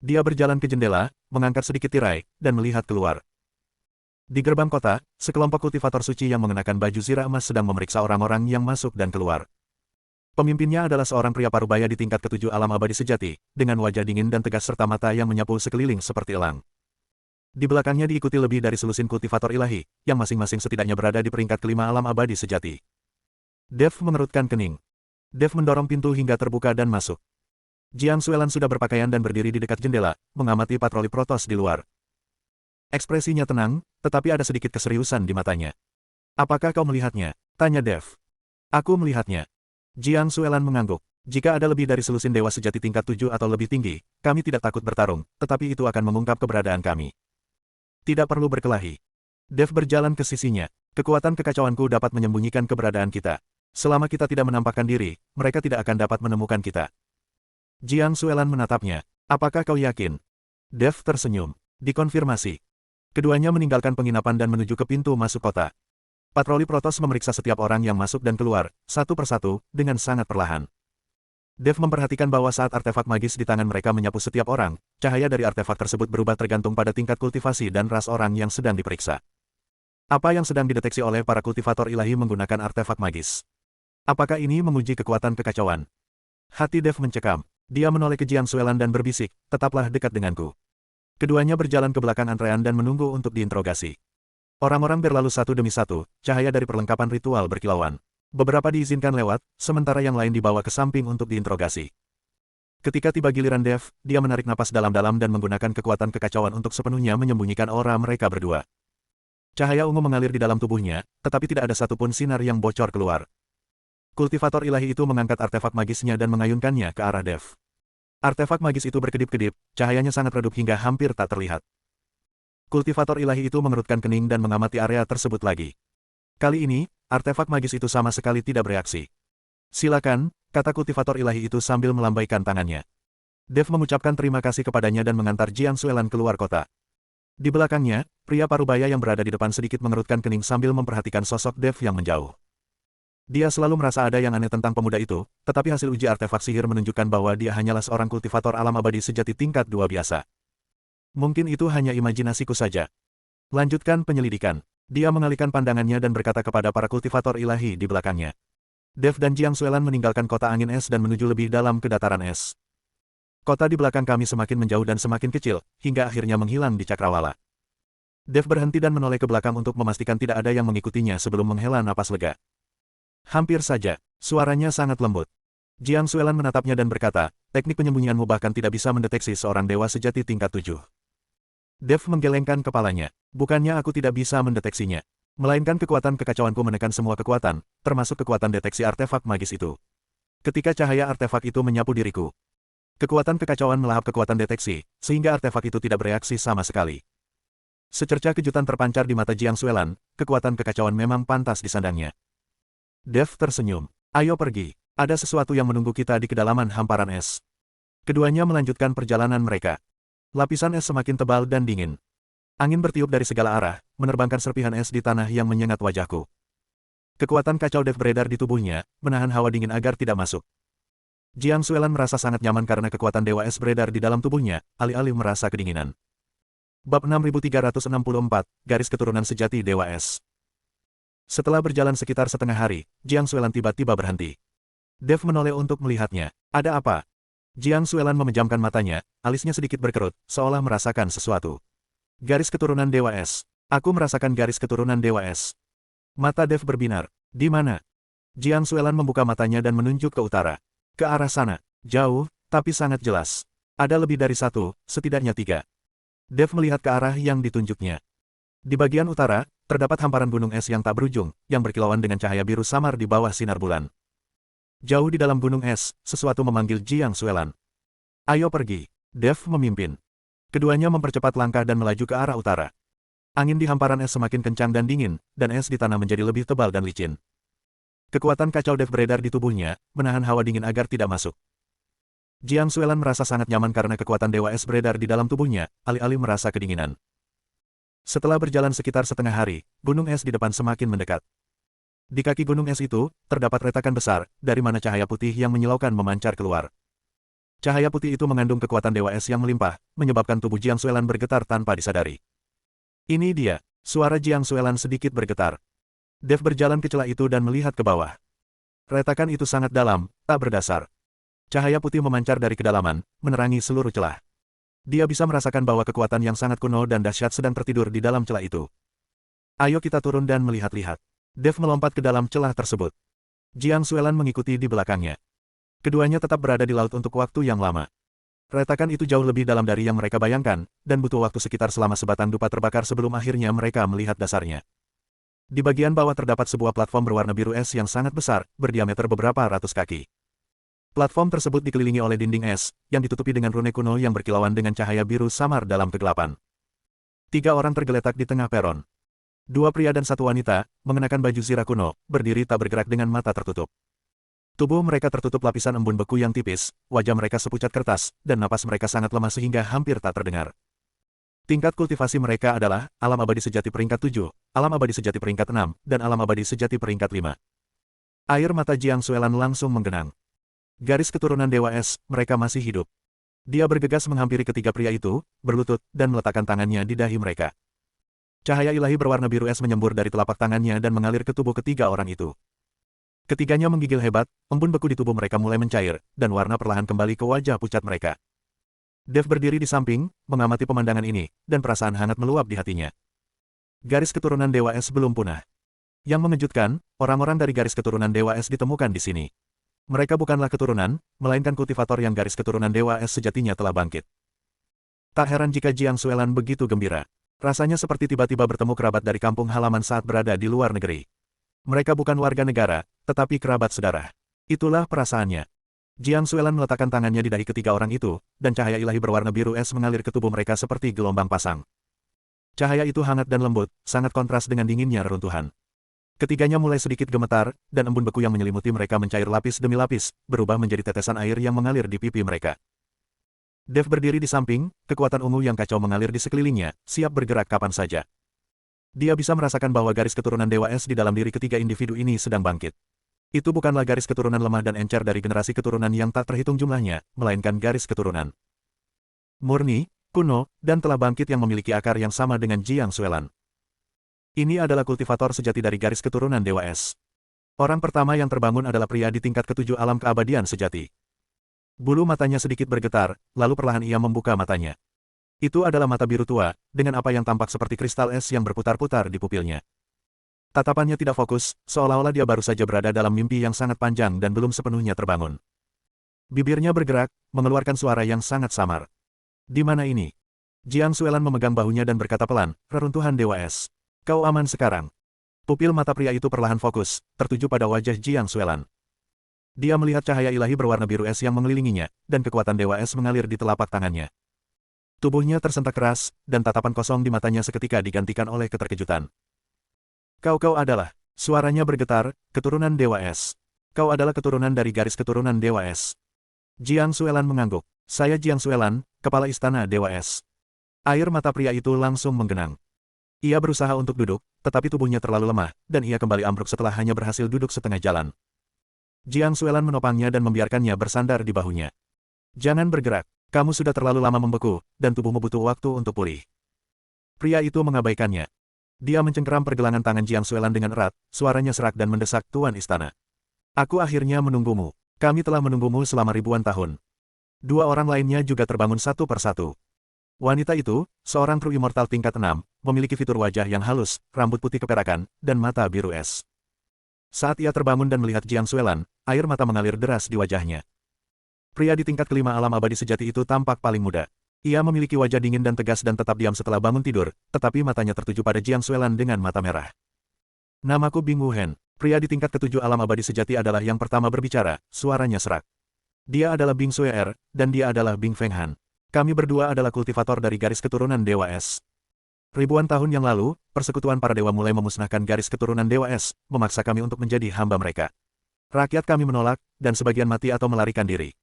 Dia berjalan ke jendela, mengangkat sedikit tirai, dan melihat keluar. Di gerbang kota, sekelompok kultivator suci yang mengenakan baju zirah emas sedang memeriksa orang-orang yang masuk dan keluar. Pemimpinnya adalah seorang pria parubaya di tingkat ke-7 alam abadi sejati, dengan wajah dingin dan tegas serta mata yang menyapu sekeliling seperti elang. Di belakangnya diikuti lebih dari selusin kultivator ilahi, yang masing-masing setidaknya berada di peringkat ke-5 alam abadi sejati. Dev mengerutkan kening. Dev mendorong pintu hingga terbuka dan masuk. Jiang Xuelan sudah berpakaian dan berdiri di dekat jendela, mengamati patroli Protoss di luar. Ekspresinya tenang, tetapi ada sedikit keseriusan di matanya. Apakah kau melihatnya? Tanya Dev. Aku melihatnya. Jiang Xuelan mengangguk. Jika ada lebih dari selusin dewa sejati tingkat 7 atau lebih tinggi, kami tidak takut bertarung, tetapi itu akan mengungkap keberadaan kami. Tidak perlu berkelahi. Dev berjalan ke sisinya. Kekuatan kekacauanku dapat menyembunyikan keberadaan kita. Selama kita tidak menampakkan diri, mereka tidak akan dapat menemukan kita. Jiang Xuelan menatapnya. Apakah kau yakin? Dev tersenyum. Dikonfirmasi. Keduanya meninggalkan penginapan dan menuju ke pintu masuk kota. Patroli Protoss memeriksa setiap orang yang masuk dan keluar, satu persatu, dengan sangat perlahan. Dev memperhatikan bahwa saat artefak magis di tangan mereka menyapu setiap orang, cahaya dari artefak tersebut berubah tergantung pada tingkat kultivasi dan ras orang yang sedang diperiksa. Apa yang sedang dideteksi oleh para kultivator ilahi menggunakan artefak magis? Apakah ini menguji kekuatan kekacauan? Hati Dev mencekam. Dia menoleh ke Jiang Xuelan dan berbisik, tetaplah dekat denganku. Keduanya berjalan ke belakang antrean dan menunggu untuk diinterogasi. Orang-orang berlalu satu demi satu, cahaya dari perlengkapan ritual berkilauan. Beberapa diizinkan lewat, sementara yang lain dibawa ke samping untuk diinterogasi. Ketika tiba giliran Dev, dia menarik napas dalam-dalam dan menggunakan kekuatan kekacauan untuk sepenuhnya menyembunyikan aura mereka berdua. Cahaya ungu mengalir di dalam tubuhnya, tetapi tidak ada satupun sinar yang bocor keluar. Kultivator ilahi itu mengangkat artefak magisnya dan mengayunkannya ke arah Dev. Artefak magis itu berkedip-kedip, cahayanya sangat redup hingga hampir tak terlihat. Kultivator ilahi itu mengerutkan kening dan mengamati area tersebut lagi. Kali ini, artefak magis itu sama sekali tidak bereaksi. Silakan, kata kultivator ilahi itu sambil melambaikan tangannya. Dev mengucapkan terima kasih kepadanya dan mengantar Jiang Xuelan keluar kota. Di belakangnya, pria parubaya yang berada di depan sedikit mengerutkan kening sambil memperhatikan sosok Dev yang menjauh. Dia selalu merasa ada yang aneh tentang pemuda itu, tetapi hasil uji artefak sihir menunjukkan bahwa dia hanyalah seorang kultivator alam abadi sejati tingkat 2 biasa. Mungkin itu hanya imajinasiku saja. Lanjutkan penyelidikan. Dia mengalihkan pandangannya dan berkata kepada para kultivator ilahi di belakangnya. Dev dan Jiang Xuelan meninggalkan kota angin es dan menuju lebih dalam ke dataran es. Kota di belakang kami semakin menjauh dan semakin kecil, hingga akhirnya menghilang di cakrawala. Dev berhenti dan menoleh ke belakang untuk memastikan tidak ada yang mengikutinya sebelum menghela napas lega. Hampir saja, suaranya sangat lembut. Jiang Xuelan menatapnya dan berkata, teknik penyembunyianmu bahkan tidak bisa mendeteksi seorang dewa sejati tingkat 7. Dev menggelengkan kepalanya. Bukannya aku tidak bisa mendeteksinya. Melainkan kekuatan kekacauanku menekan semua kekuatan, termasuk kekuatan deteksi artefak magis itu. Ketika cahaya artefak itu menyapu diriku, kekuatan kekacauan melahap kekuatan deteksi, sehingga artefak itu tidak bereaksi sama sekali. Secerca kejutan terpancar di mata Jiang Xuelan, kekuatan kekacauan memang pantas disandangnya. Dev tersenyum. Ayo pergi. Ada sesuatu yang menunggu kita di kedalaman hamparan es. Keduanya melanjutkan perjalanan mereka. Lapisan es semakin tebal dan dingin. Angin bertiup dari segala arah, menerbangkan serpihan es di tanah yang menyengat wajahku. Kekuatan kacau Dev beredar di tubuhnya, menahan hawa dingin agar tidak masuk. Jiang Xuelan merasa sangat nyaman karena kekuatan Dewa Es beredar di dalam tubuhnya, alih-alih merasa kedinginan. Bab 6364, Garis Keturunan Sejati Dewa Es. Setelah berjalan sekitar setengah hari, Jiang Xuelan tiba-tiba berhenti. Dev menoleh untuk melihatnya. Ada apa? Jiang Xuelan memejamkan matanya, alisnya sedikit berkerut, seolah merasakan sesuatu. Garis keturunan Dewa Es. Aku merasakan garis keturunan Dewa Es. Mata Dev berbinar. Di mana? Jiang Xuelan membuka matanya dan menunjuk ke utara. Ke arah sana. Jauh, tapi sangat jelas. Ada lebih dari satu, setidaknya 3. Dev melihat ke arah yang ditunjuknya. Di bagian utara, terdapat hamparan gunung es yang tak berujung, yang berkilauan dengan cahaya biru samar di bawah sinar bulan. Jauh di dalam gunung es, sesuatu memanggil Jiang Xuelan. Ayo pergi. Dev memimpin. Keduanya mempercepat langkah dan melaju ke arah utara. Angin di hamparan es semakin kencang dan dingin, dan es di tanah menjadi lebih tebal dan licin. Kekuatan kacau Dev beredar di tubuhnya, menahan hawa dingin agar tidak masuk. Jiang Xuelan merasa sangat nyaman karena kekuatan Dewa Es beredar di dalam tubuhnya, alih-alih merasa kedinginan. Setelah berjalan sekitar setengah hari, gunung es di depan semakin mendekat. Di kaki gunung es itu, terdapat retakan besar, dari mana cahaya putih yang menyilaukan memancar keluar. Cahaya putih itu mengandung kekuatan Dewa Es yang melimpah, menyebabkan tubuh Jiang Xuelan bergetar tanpa disadari. Ini dia, suara Jiang Xuelan sedikit bergetar. Dev berjalan ke celah itu dan melihat ke bawah. Retakan itu sangat dalam, tak berdasar. Cahaya putih memancar dari kedalaman, menerangi seluruh celah. Dia bisa merasakan bahwa kekuatan yang sangat kuno dan dahsyat sedang tertidur di dalam celah itu. Ayo kita turun dan melihat-lihat. Dev melompat ke dalam celah tersebut. Jiang Xuelan mengikuti di belakangnya. Keduanya tetap berada di laut untuk waktu yang lama. Retakan itu jauh lebih dalam dari yang mereka bayangkan, dan butuh waktu sekitar selama sebatan dupa terbakar sebelum akhirnya mereka melihat dasarnya. Di bagian bawah terdapat sebuah platform berwarna biru es yang sangat besar, berdiameter beberapa ratus kaki. Platform tersebut dikelilingi oleh dinding es, yang ditutupi dengan rune kuno yang berkilauan dengan cahaya biru samar dalam kegelapan. 3 orang tergeletak di tengah peron. 2 pria dan 1 wanita, mengenakan baju zirah kuno, berdiri tak bergerak dengan mata tertutup. Tubuh mereka tertutup lapisan embun beku yang tipis, wajah mereka sepucat kertas, dan napas mereka sangat lemah sehingga hampir tak terdengar. Tingkat kultivasi mereka adalah, alam abadi sejati peringkat 7, alam abadi sejati peringkat 6, dan alam abadi sejati peringkat 5. Air mata Jiang Xuelan langsung menggenang. Garis keturunan Dewa Es, mereka masih hidup. Dia bergegas menghampiri ketiga pria itu, berlutut, dan meletakkan tangannya di dahi mereka. Cahaya ilahi berwarna biru es menyembur dari telapak tangannya dan mengalir ke tubuh ketiga orang itu. Ketiganya menggigil hebat, embun beku di tubuh mereka mulai mencair, dan warna perlahan kembali ke wajah pucat mereka. Dev berdiri di samping, mengamati pemandangan ini, dan perasaan hangat meluap di hatinya. Garis keturunan Dewa Es belum punah. Yang mengejutkan, orang-orang dari garis keturunan Dewa Es ditemukan di sini. Mereka bukanlah keturunan, melainkan kultivator yang garis keturunan Dewa Es sejatinya telah bangkit. Tak heran jika Jiang Xuelan begitu gembira. Rasanya seperti tiba-tiba bertemu kerabat dari kampung halaman saat berada di luar negeri. Mereka bukan warga negara, tetapi kerabat saudara. Itulah perasaannya. Jiang Xuelan meletakkan tangannya di dahi ketiga orang itu, dan cahaya ilahi berwarna biru es mengalir ke tubuh mereka seperti gelombang pasang. Cahaya itu hangat dan lembut, sangat kontras dengan dinginnya reruntuhan. Ketiganya mulai sedikit gemetar, dan embun beku yang menyelimuti mereka mencair lapis demi lapis, berubah menjadi tetesan air yang mengalir di pipi mereka. Dev berdiri di samping, kekuatan ungu yang kacau mengalir di sekelilingnya, siap bergerak kapan saja. Dia bisa merasakan bahwa garis keturunan Dewa Es di dalam diri ketiga individu ini sedang bangkit. Itu bukanlah garis keturunan lemah dan encer dari generasi keturunan yang tak terhitung jumlahnya, melainkan garis keturunan murni, kuno, dan telah bangkit yang memiliki akar yang sama dengan Jiang Xuelan. Ini adalah kultivator sejati dari garis keturunan Dewa Es. Orang pertama yang terbangun adalah pria di tingkat ketujuh alam keabadian sejati. Bulu matanya sedikit bergetar, lalu perlahan ia membuka matanya. Itu adalah mata biru tua, dengan apa yang tampak seperti kristal es yang berputar-putar di pupilnya. Tatapannya tidak fokus, seolah-olah dia baru saja berada dalam mimpi yang sangat panjang dan belum sepenuhnya terbangun. Bibirnya bergerak, mengeluarkan suara yang sangat samar. Di mana ini? Jiang Xuelan memegang bahunya dan berkata pelan, reruntuhan Dewa Es. Kau aman sekarang. Pupil mata pria itu perlahan fokus, tertuju pada wajah Jiang Xuelan. Dia melihat cahaya ilahi berwarna biru es yang mengelilinginya, dan kekuatan Dewa Es mengalir di telapak tangannya. Tubuhnya tersentak keras, dan tatapan kosong di matanya seketika digantikan oleh keterkejutan. Kau adalah. Suaranya bergetar, keturunan Dewa Es. Kau adalah keturunan dari garis keturunan Dewa Es. Jiang Xuelan mengangguk. Saya Jiang Xuelan, kepala istana Dewa Es. Air mata pria itu langsung menggenang. Ia berusaha untuk duduk, tetapi tubuhnya terlalu lemah, dan ia kembali ambruk setelah hanya berhasil duduk setengah jalan. Jiang Xuelan menopangnya dan membiarkannya bersandar di bahunya. Jangan bergerak, kamu sudah terlalu lama membeku, dan tubuhmu butuh waktu untuk pulih. Pria itu mengabaikannya. Dia mencengkeram pergelangan tangan Jiang Xuelan dengan erat, suaranya serak dan mendesak, Tuan Istana. Aku akhirnya menunggumu. Kami telah menunggumu selama ribuan tahun. Dua orang lainnya juga terbangun satu persatu. Wanita itu, seorang kru immortal tingkat 6, memiliki fitur wajah yang halus, rambut putih keperakan, dan mata biru es. Saat ia terbangun dan melihat Jiang Xuelan, air mata mengalir deras di wajahnya. Pria di tingkat kelima alam abadi sejati itu tampak paling muda. Ia memiliki wajah dingin dan tegas dan tetap diam setelah bangun tidur, tetapi matanya tertuju pada Jiang Xuelan dengan mata merah. Namaku Bing Wuhen. Pria di tingkat ketujuh alam abadi sejati adalah yang pertama berbicara, suaranya serak. Dia adalah Bing Xue'er, dan dia adalah Bing Fenghan. Kami berdua adalah kultivator dari garis keturunan Dewa Es. Ribuan tahun yang lalu, persekutuan para dewa mulai memusnahkan garis keturunan Dewa Es, memaksa kami untuk menjadi hamba mereka. Rakyat kami menolak, dan sebagian mati atau melarikan diri.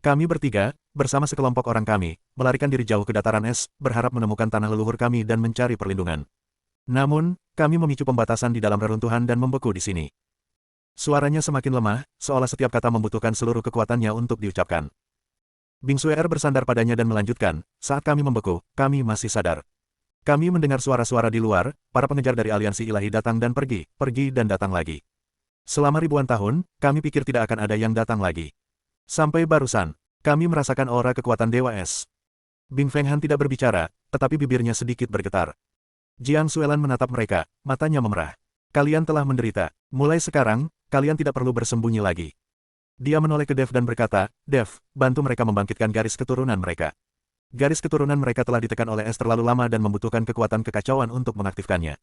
Kami bertiga, bersama sekelompok orang kami, melarikan diri jauh ke dataran es, berharap menemukan tanah leluhur kami dan mencari perlindungan. Namun, kami memicu pembatasan di dalam reruntuhan dan membeku di sini. Suaranya semakin lemah, seolah setiap kata membutuhkan seluruh kekuatannya untuk diucapkan. Bing Xue'er bersandar padanya dan melanjutkan, saat kami membeku, kami masih sadar. Kami mendengar suara-suara di luar, para pengejar dari aliansi ilahi datang dan pergi, pergi dan datang lagi. Selama ribuan tahun, kami pikir tidak akan ada yang datang lagi. Sampai barusan, kami merasakan aura kekuatan Dewa Es. Bing Fenghan tidak berbicara, tetapi bibirnya sedikit bergetar. Jiang Xuelan menatap mereka, matanya memerah. Kalian telah menderita. Mulai sekarang, kalian tidak perlu bersembunyi lagi. Dia menoleh ke Dev dan berkata, Dev, bantu mereka membangkitkan garis keturunan mereka. Garis keturunan mereka telah ditekan oleh es terlalu lama dan membutuhkan kekuatan kekacauan untuk mengaktifkannya.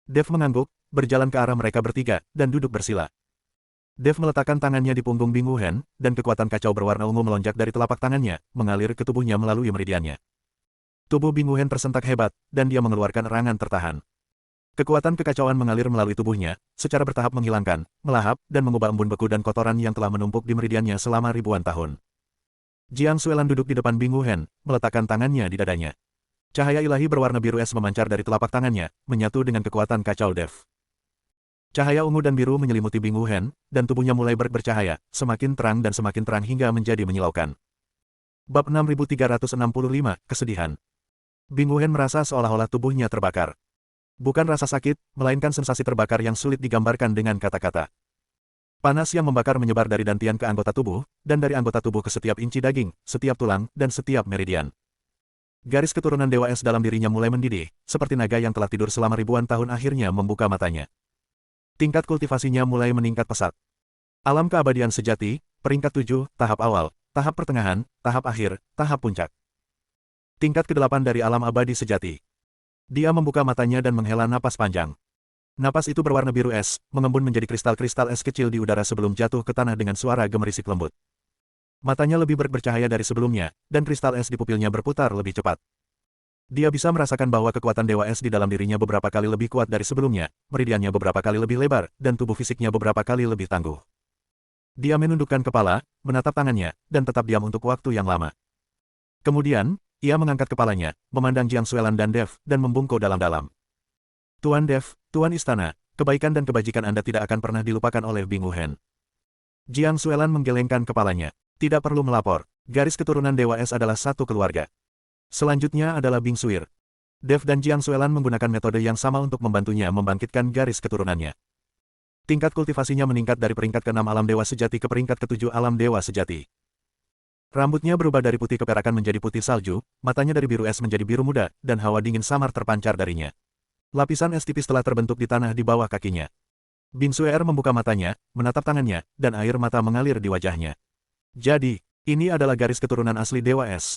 Dev mengangguk, berjalan ke arah mereka bertiga, dan duduk bersila. Dev meletakkan tangannya di punggung Bing Wuhen, dan kekuatan kacau berwarna ungu melonjak dari telapak tangannya, mengalir ke tubuhnya melalui meridiannya. Tubuh Bing Wuhen tersentak hebat, dan dia mengeluarkan erangan tertahan. Kekuatan kekacauan mengalir melalui tubuhnya, secara bertahap menghilangkan, melahap, dan mengubah embun beku dan kotoran yang telah menumpuk di meridiannya selama ribuan tahun. Jiang Xuelan duduk di depan Bing Wuhen, meletakkan tangannya di dadanya. Cahaya ilahi berwarna biru es memancar dari telapak tangannya, menyatu dengan kekuatan kacau Dev. Cahaya ungu dan biru menyelimuti Bing Wuhen, dan tubuhnya mulai bercahaya, semakin terang hingga menjadi menyilaukan. Bab 6365, Kesedihan. Bing Wuhen merasa seolah-olah tubuhnya terbakar. Bukan rasa sakit, melainkan sensasi terbakar yang sulit digambarkan dengan kata-kata. Panas yang membakar menyebar dari dantian ke anggota tubuh, dan dari anggota tubuh ke setiap inci daging, setiap tulang, dan setiap meridian. Garis keturunan Dewa Es dalam dirinya mulai mendidih, seperti naga yang telah tidur selama ribuan tahun akhirnya membuka matanya. Tingkat kultivasinya mulai meningkat pesat. Alam keabadian sejati, peringkat 7, tahap awal, tahap pertengahan, tahap akhir, tahap puncak. Tingkat ke-8 dari alam abadi sejati. Dia membuka matanya dan menghela napas panjang. Napas itu berwarna biru es, mengembun menjadi kristal-kristal es kecil di udara sebelum jatuh ke tanah dengan suara gemerisik lembut. Matanya lebih bercahaya dari sebelumnya, dan kristal es di pupilnya berputar lebih cepat. Dia bisa merasakan bahwa kekuatan Dewa Es di dalam dirinya beberapa kali lebih kuat dari sebelumnya, meridiannya beberapa kali lebih lebar, dan tubuh fisiknya beberapa kali lebih tangguh. Dia menundukkan kepala, menatap tangannya, dan tetap diam untuk waktu yang lama. Kemudian, ia mengangkat kepalanya, memandang Jiang Xuelan dan Dev, dan membungkuk dalam-dalam. Tuan Dev, Tuan Istana, kebaikan dan kebajikan Anda tidak akan pernah dilupakan oleh Bing Wuhen. Jiang Xuelan menggelengkan kepalanya. Tidak perlu melapor, garis keturunan Dewa Es adalah satu keluarga. Selanjutnya adalah Bing Suir. Dev dan Jiang Xuelan menggunakan metode yang sama untuk membantunya membangkitkan garis keturunannya. Tingkat kultivasinya meningkat dari peringkat ke-6 alam dewa sejati ke peringkat ke-7 alam dewa sejati. Rambutnya berubah dari putih keperakan menjadi putih salju, matanya dari biru es menjadi biru muda, dan hawa dingin samar terpancar darinya. Lapisan es tipis telah terbentuk di tanah di bawah kakinya. Bing Suir membuka matanya, menatap tangannya, dan air mata mengalir di wajahnya. Jadi, ini adalah garis keturunan asli Dewa Es.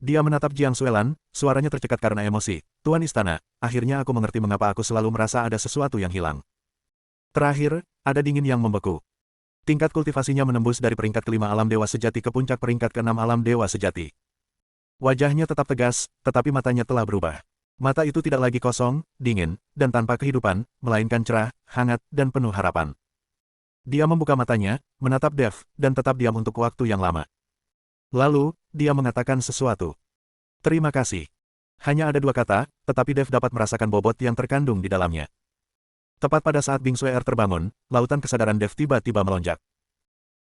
Dia menatap Jiang Xuelan, suaranya tercekat karena emosi. Tuan Istana, akhirnya aku mengerti mengapa aku selalu merasa ada sesuatu yang hilang. Terakhir, ada dingin yang membeku. Tingkat kultivasinya menembus dari peringkat ke-5 alam dewa sejati ke puncak peringkat ke-6 alam dewa sejati. Wajahnya tetap tegas, tetapi matanya telah berubah. Mata itu tidak lagi kosong, dingin, dan tanpa kehidupan, melainkan cerah, hangat, dan penuh harapan. Dia membuka matanya, menatap Dev, dan tetap diam untuk waktu yang lama. Lalu, dia mengatakan sesuatu. Terima kasih. Hanya ada dua kata, tetapi Dev dapat merasakan bobot yang terkandung di dalamnya. Tepat pada saat Bing Suir terbangun, lautan kesadaran Dev tiba-tiba melonjak.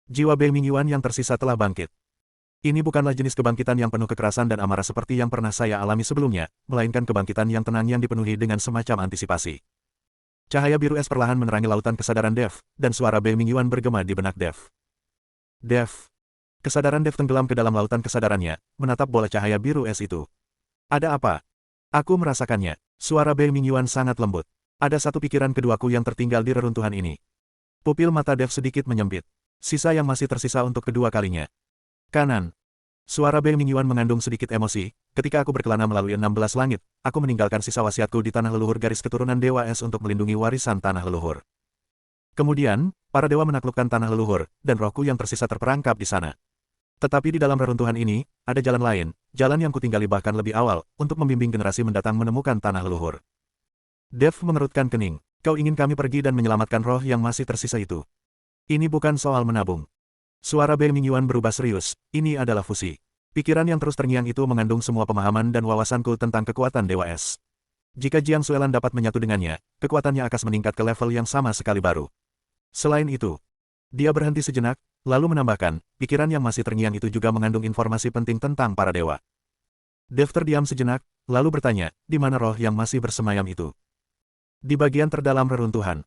Jiwa Bei Mingyuan yang tersisa telah bangkit. Ini bukanlah jenis kebangkitan yang penuh kekerasan dan amarah seperti yang pernah saya alami sebelumnya, melainkan kebangkitan yang tenang yang dipenuhi dengan semacam antisipasi. Cahaya biru es perlahan menerangi lautan kesadaran Dev, dan suara Bei Mingyuan bergema di benak Dev. Dev. Kesadaran Dev tenggelam ke dalam lautan kesadarannya, menatap bola cahaya biru es itu. Ada apa? Aku merasakannya. Suara Bei Mingyuan sangat lembut. Ada satu pikiran keduaku yang tertinggal di reruntuhan ini. Pupil mata Dev sedikit menyempit. Sisa yang masih tersisa untuk kedua kalinya. Kanan. Suara Bei Mingyuan mengandung sedikit emosi. Ketika aku berkelana melalui 16 langit, aku meninggalkan sisa wasiatku di tanah leluhur garis keturunan Dewa Es untuk melindungi warisan tanah leluhur. Kemudian, para dewa menaklukkan tanah leluhur, dan rohku yang tersisa terperangkap di sana. Tetapi di dalam reruntuhan ini, ada jalan lain, jalan yang kutinggali bahkan lebih awal, untuk membimbing generasi mendatang menemukan tanah leluhur. Dev mengerutkan kening. Kau ingin kami pergi dan menyelamatkan roh yang masih tersisa itu. Ini bukan soal menabung. Suara Bei Mingyuan berubah serius, ini adalah fusi. Pikiran yang terus terngiang itu mengandung semua pemahaman dan wawasanku tentang kekuatan Dewa Es. Jika Jiang Xuelan dapat menyatu dengannya, kekuatannya akan meningkat ke level yang sama sekali baru. Selain itu, dia berhenti sejenak, lalu menambahkan, pikiran yang masih terngiang itu juga mengandung informasi penting tentang para dewa. Dev terdiam sejenak, lalu bertanya, di mana roh yang masih bersemayam itu? Di bagian terdalam reruntuhan.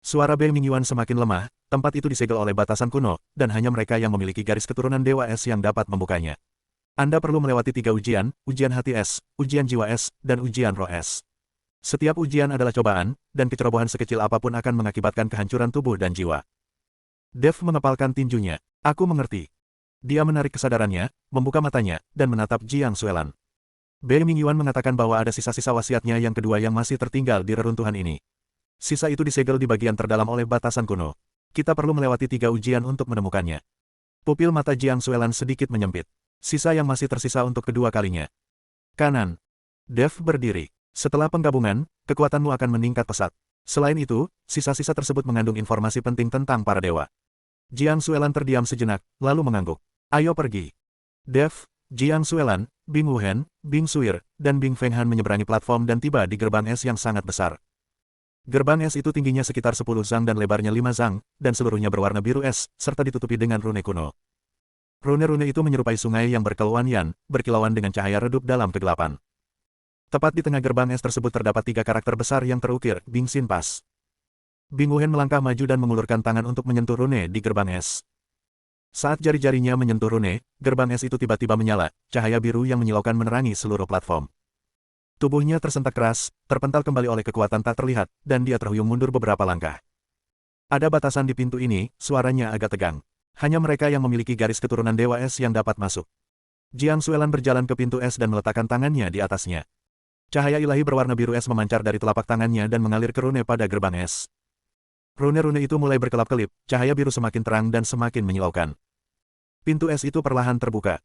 Suara Bei Mingyuan semakin lemah, tempat itu disegel oleh batasan kuno, dan hanya mereka yang memiliki garis keturunan Dewa Es yang dapat membukanya. Anda perlu melewati 3 ujian, ujian hati es, ujian jiwa es, dan ujian roh es. Setiap ujian adalah cobaan, dan kecerobohan sekecil apapun akan mengakibatkan kehancuran tubuh dan jiwa. Dev mengepalkan tinjunya. Aku mengerti. Dia menarik kesadarannya, membuka matanya, dan menatap Jiang Xuelan. Bei Mingyuan mengatakan bahwa ada sisa-sisa wasiatnya yang kedua yang masih tertinggal di reruntuhan ini. Sisa itu disegel di bagian terdalam oleh batasan kuno. Kita perlu melewati 3 ujian untuk menemukannya. Pupil mata Jiang Xuelan sedikit menyempit. Sisa yang masih tersisa untuk kedua kalinya. Kanan. Dev berdiri. Setelah penggabungan, kekuatanmu akan meningkat pesat. Selain itu, sisa-sisa tersebut mengandung informasi penting tentang para dewa. Jiang Xuelan terdiam sejenak, lalu mengangguk. Ayo pergi. Dev, Jiang Xuelan, Bing Wuhen, Bing Suir, dan Bing Fenghan menyeberangi platform dan tiba di gerbang es yang sangat besar. Gerbang es itu tingginya sekitar 10 zang dan lebarnya 5 zang, dan seluruhnya berwarna biru es, serta ditutupi dengan rune kuno. Rune-rune itu menyerupai sungai yang berkelauan berkilauan dengan cahaya redup dalam kegelapan. Tepat di tengah gerbang es tersebut terdapat 3 karakter besar yang terukir, Bing Xin Pas. Bing Wuhen melangkah maju dan mengulurkan tangan untuk menyentuh rune di gerbang es. Saat jari-jarinya menyentuh rune, gerbang es itu tiba-tiba menyala, cahaya biru yang menyilaukan menerangi seluruh platform. Tubuhnya tersentak keras, terpental kembali oleh kekuatan tak terlihat, dan dia terhuyung mundur beberapa langkah. Ada batasan di pintu ini, suaranya agak tegang. Hanya mereka yang memiliki garis keturunan Dewa Es yang dapat masuk. Jiang Xuelan berjalan ke pintu es dan meletakkan tangannya di atasnya. Cahaya ilahi berwarna biru es memancar dari telapak tangannya dan mengalir ke rune pada gerbang es. Rune-rune itu mulai berkelap-kelip, cahaya biru semakin terang dan semakin menyilaukan. Pintu es itu perlahan terbuka.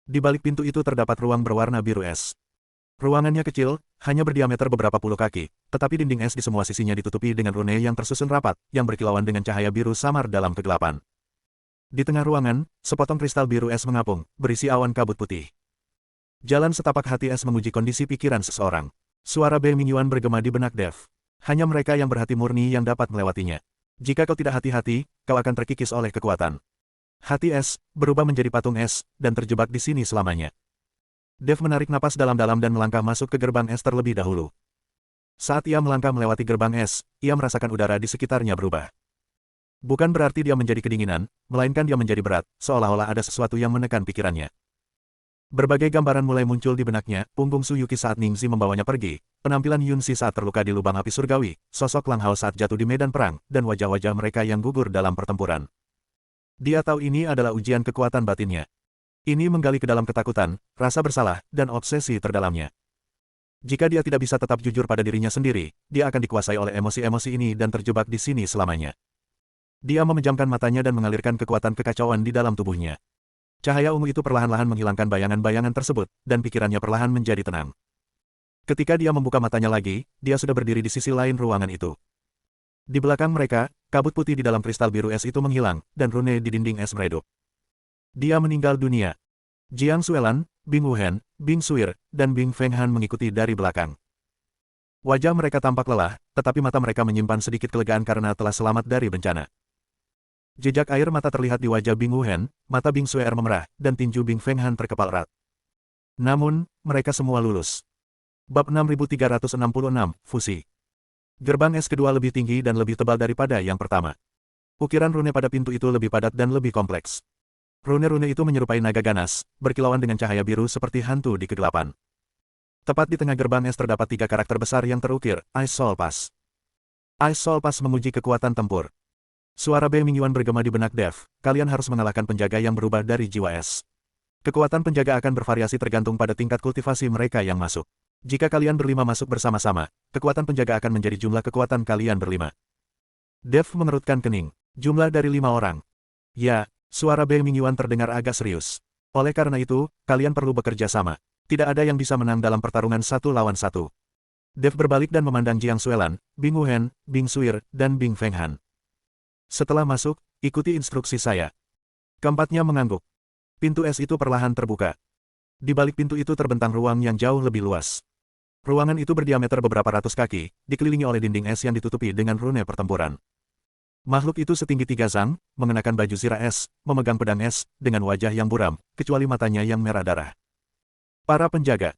Di balik pintu itu terdapat ruang berwarna biru es. Ruangannya kecil, hanya berdiameter beberapa puluh kaki, tetapi dinding es di semua sisinya ditutupi dengan rune yang tersusun rapat, yang berkilauan dengan cahaya biru samar dalam kegelapan. Di tengah ruangan, sepotong kristal biru es mengapung, berisi awan kabut putih. Jalan setapak hati es menguji kondisi pikiran seseorang. Suara Bei Mingyuan bergema di benak Dev. Hanya mereka yang berhati murni yang dapat melewatinya. Jika kau tidak hati-hati, kau akan terkikis oleh kekuatan. Hati es, berubah menjadi patung es, dan terjebak di sini selamanya. Dev menarik napas dalam-dalam dan melangkah masuk ke gerbang es terlebih dahulu. Saat ia melangkah melewati gerbang es, ia merasakan udara di sekitarnya berubah. Bukan berarti dia menjadi kedinginan, melainkan dia menjadi berat, seolah-olah ada sesuatu yang menekan pikirannya. Berbagai gambaran mulai muncul di benaknya, punggung Su Yuki saat Ningxi membawanya pergi, penampilan Yun Si saat terluka di lubang api surgawi, sosok Lang Hao saat jatuh di medan perang, dan wajah-wajah mereka yang gugur dalam pertempuran. Dia tahu ini adalah ujian kekuatan batinnya. Ini menggali ke dalam ketakutan, rasa bersalah, dan obsesi terdalamnya. Jika dia tidak bisa tetap jujur pada dirinya sendiri, dia akan dikuasai oleh emosi-emosi ini dan terjebak di sini selamanya. Dia memejamkan matanya dan mengalirkan kekuatan kekacauan di dalam tubuhnya. Cahaya ungu itu perlahan-lahan menghilangkan bayangan-bayangan tersebut, dan pikirannya perlahan menjadi tenang. Ketika dia membuka matanya lagi, dia sudah berdiri di sisi lain ruangan itu. Di belakang mereka, kabut putih di dalam kristal biru es itu menghilang, dan rune di dinding es meredup. Dia meninggal dunia. Jiang Xuelan, Bing Wuhen, Bing Suir, dan Bing Fenghan mengikuti dari belakang. Wajah mereka tampak lelah, tetapi mata mereka menyimpan sedikit kelegaan karena telah selamat dari bencana. Jejak air mata terlihat di wajah Bing Wuhen, mata Bing Suir memerah, dan tinju Bing Fenghan terkepal erat. Namun, mereka semua lulus. Bab 6366, Fusi. Gerbang es kedua lebih tinggi dan lebih tebal daripada yang pertama. Ukiran rune pada pintu itu lebih padat dan lebih kompleks. Rune-rune itu menyerupai naga ganas, berkilauan dengan cahaya biru seperti hantu di kegelapan. Tepat di tengah gerbang es terdapat 3 karakter besar yang terukir, Ice Soul Pass. Ice Soul Pass menguji kekuatan tempur. Suara Bei Mingyuan bergema di benak Dev, kalian harus mengalahkan penjaga yang berubah dari jiwa es. Kekuatan penjaga akan bervariasi tergantung pada tingkat kultivasi mereka yang masuk. Jika kalian berlima masuk bersama-sama, kekuatan penjaga akan menjadi jumlah kekuatan kalian berlima. Dev mengerutkan kening. Jumlah dari 5 orang. Ya. Suara Bei Mingyuan terdengar agak serius. Oleh karena itu, kalian perlu bekerja sama. Tidak ada yang bisa menang dalam pertarungan 1 lawan 1. Dev berbalik dan memandang Jiang Xuelan, Bing Wuhen, Bing Suir, dan Bing Fenghan. Setelah masuk, ikuti instruksi saya. Keempatnya mengangguk. Pintu es itu perlahan terbuka. Di balik pintu itu terbentang ruang yang jauh lebih luas. Ruangan itu berdiameter beberapa ratus kaki, dikelilingi oleh dinding es yang ditutupi dengan rune pertempuran. Makhluk itu setinggi 3 zang, mengenakan baju zirah es, memegang pedang es, dengan wajah yang buram, kecuali matanya yang merah darah. Para penjaga.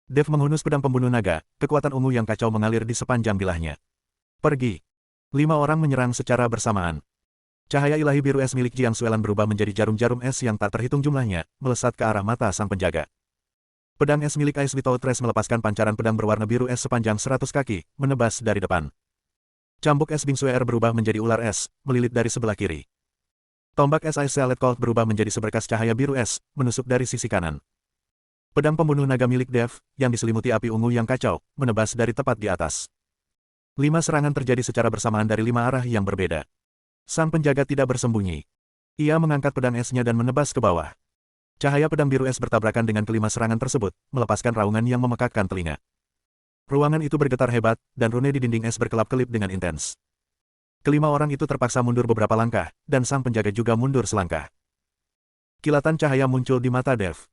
Dev menghunus pedang pembunuh naga, kekuatan ungu yang kacau mengalir di sepanjang bilahnya. Pergi. 5 orang menyerang secara bersamaan. Cahaya ilahi biru es milik Jiang Xuelan berubah menjadi jarum-jarum es yang tak terhitung jumlahnya, melesat ke arah mata sang penjaga. Pedang es milik Ice Without Trace melepaskan pancaran pedang berwarna biru es sepanjang 100 kaki, menebas dari depan. Cambuk es Bing Suir berubah menjadi ular es, melilit dari sebelah kiri. Tombak es Ice Salad Colt berubah menjadi seberkas cahaya biru es, menusuk dari sisi kanan. Pedang pembunuh naga milik Dev, yang diselimuti api ungu yang kacau, menebas dari tepat di atas. 5 serangan terjadi secara bersamaan dari 5 arah yang berbeda. Sang penjaga tidak bersembunyi. Ia mengangkat pedang esnya dan menebas ke bawah. Cahaya pedang biru es bertabrakan dengan kelima serangan tersebut, melepaskan raungan yang memekakkan telinga. Ruangan itu bergetar hebat, dan rune di dinding es berkelap-kelip dengan intens. Kelima orang itu terpaksa mundur beberapa langkah, dan sang penjaga juga mundur selangkah. Kilatan cahaya muncul di mata Dev.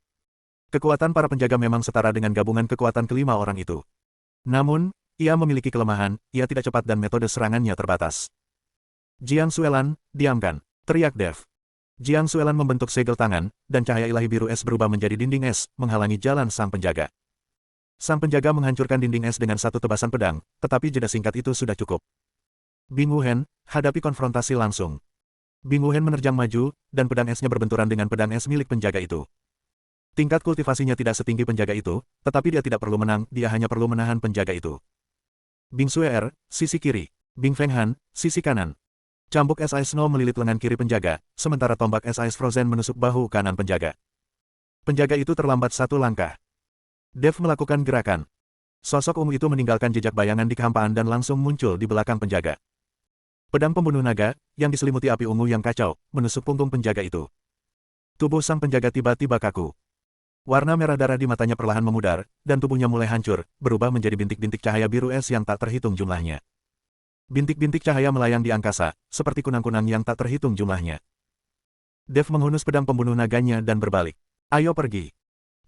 Kekuatan para penjaga memang setara dengan gabungan kekuatan kelima orang itu. Namun, ia memiliki kelemahan, ia tidak cepat dan metode serangannya terbatas. Jiang Xuelan, diamkan, teriak Dev. Jiang Xuelan membentuk segel tangan, dan cahaya ilahi biru es berubah menjadi dinding es, menghalangi jalan sang penjaga. Sang penjaga menghancurkan dinding es dengan satu tebasan pedang, tetapi jeda singkat itu sudah cukup. Bing Wuhen, hadapi konfrontasi langsung. Bing Wuhen menerjang maju, dan pedang esnya berbenturan dengan pedang es milik penjaga itu. Tingkat kultivasinya tidak setinggi penjaga itu, tetapi dia tidak perlu menang, dia hanya perlu menahan penjaga itu. Bing Suir, sisi kiri. Bing Fenghan, sisi kanan. Cambuk es Ice Snow melilit lengan kiri penjaga, sementara tombak es Ice Frozen menusuk bahu kanan penjaga. Penjaga itu terlambat 1 langkah. Dev melakukan gerakan. Sosok ungu itu meninggalkan jejak bayangan di kehampaan dan langsung muncul di belakang penjaga. Pedang pembunuh naga, yang diselimuti api ungu yang kacau, menusuk punggung penjaga itu. Tubuh sang penjaga tiba-tiba kaku. Warna merah darah di matanya perlahan memudar, dan tubuhnya mulai hancur, berubah menjadi bintik-bintik cahaya biru es yang tak terhitung jumlahnya. Bintik-bintik cahaya melayang di angkasa, seperti kunang-kunang yang tak terhitung jumlahnya. Dev menghunus pedang pembunuh naganya dan berbalik. Ayo pergi.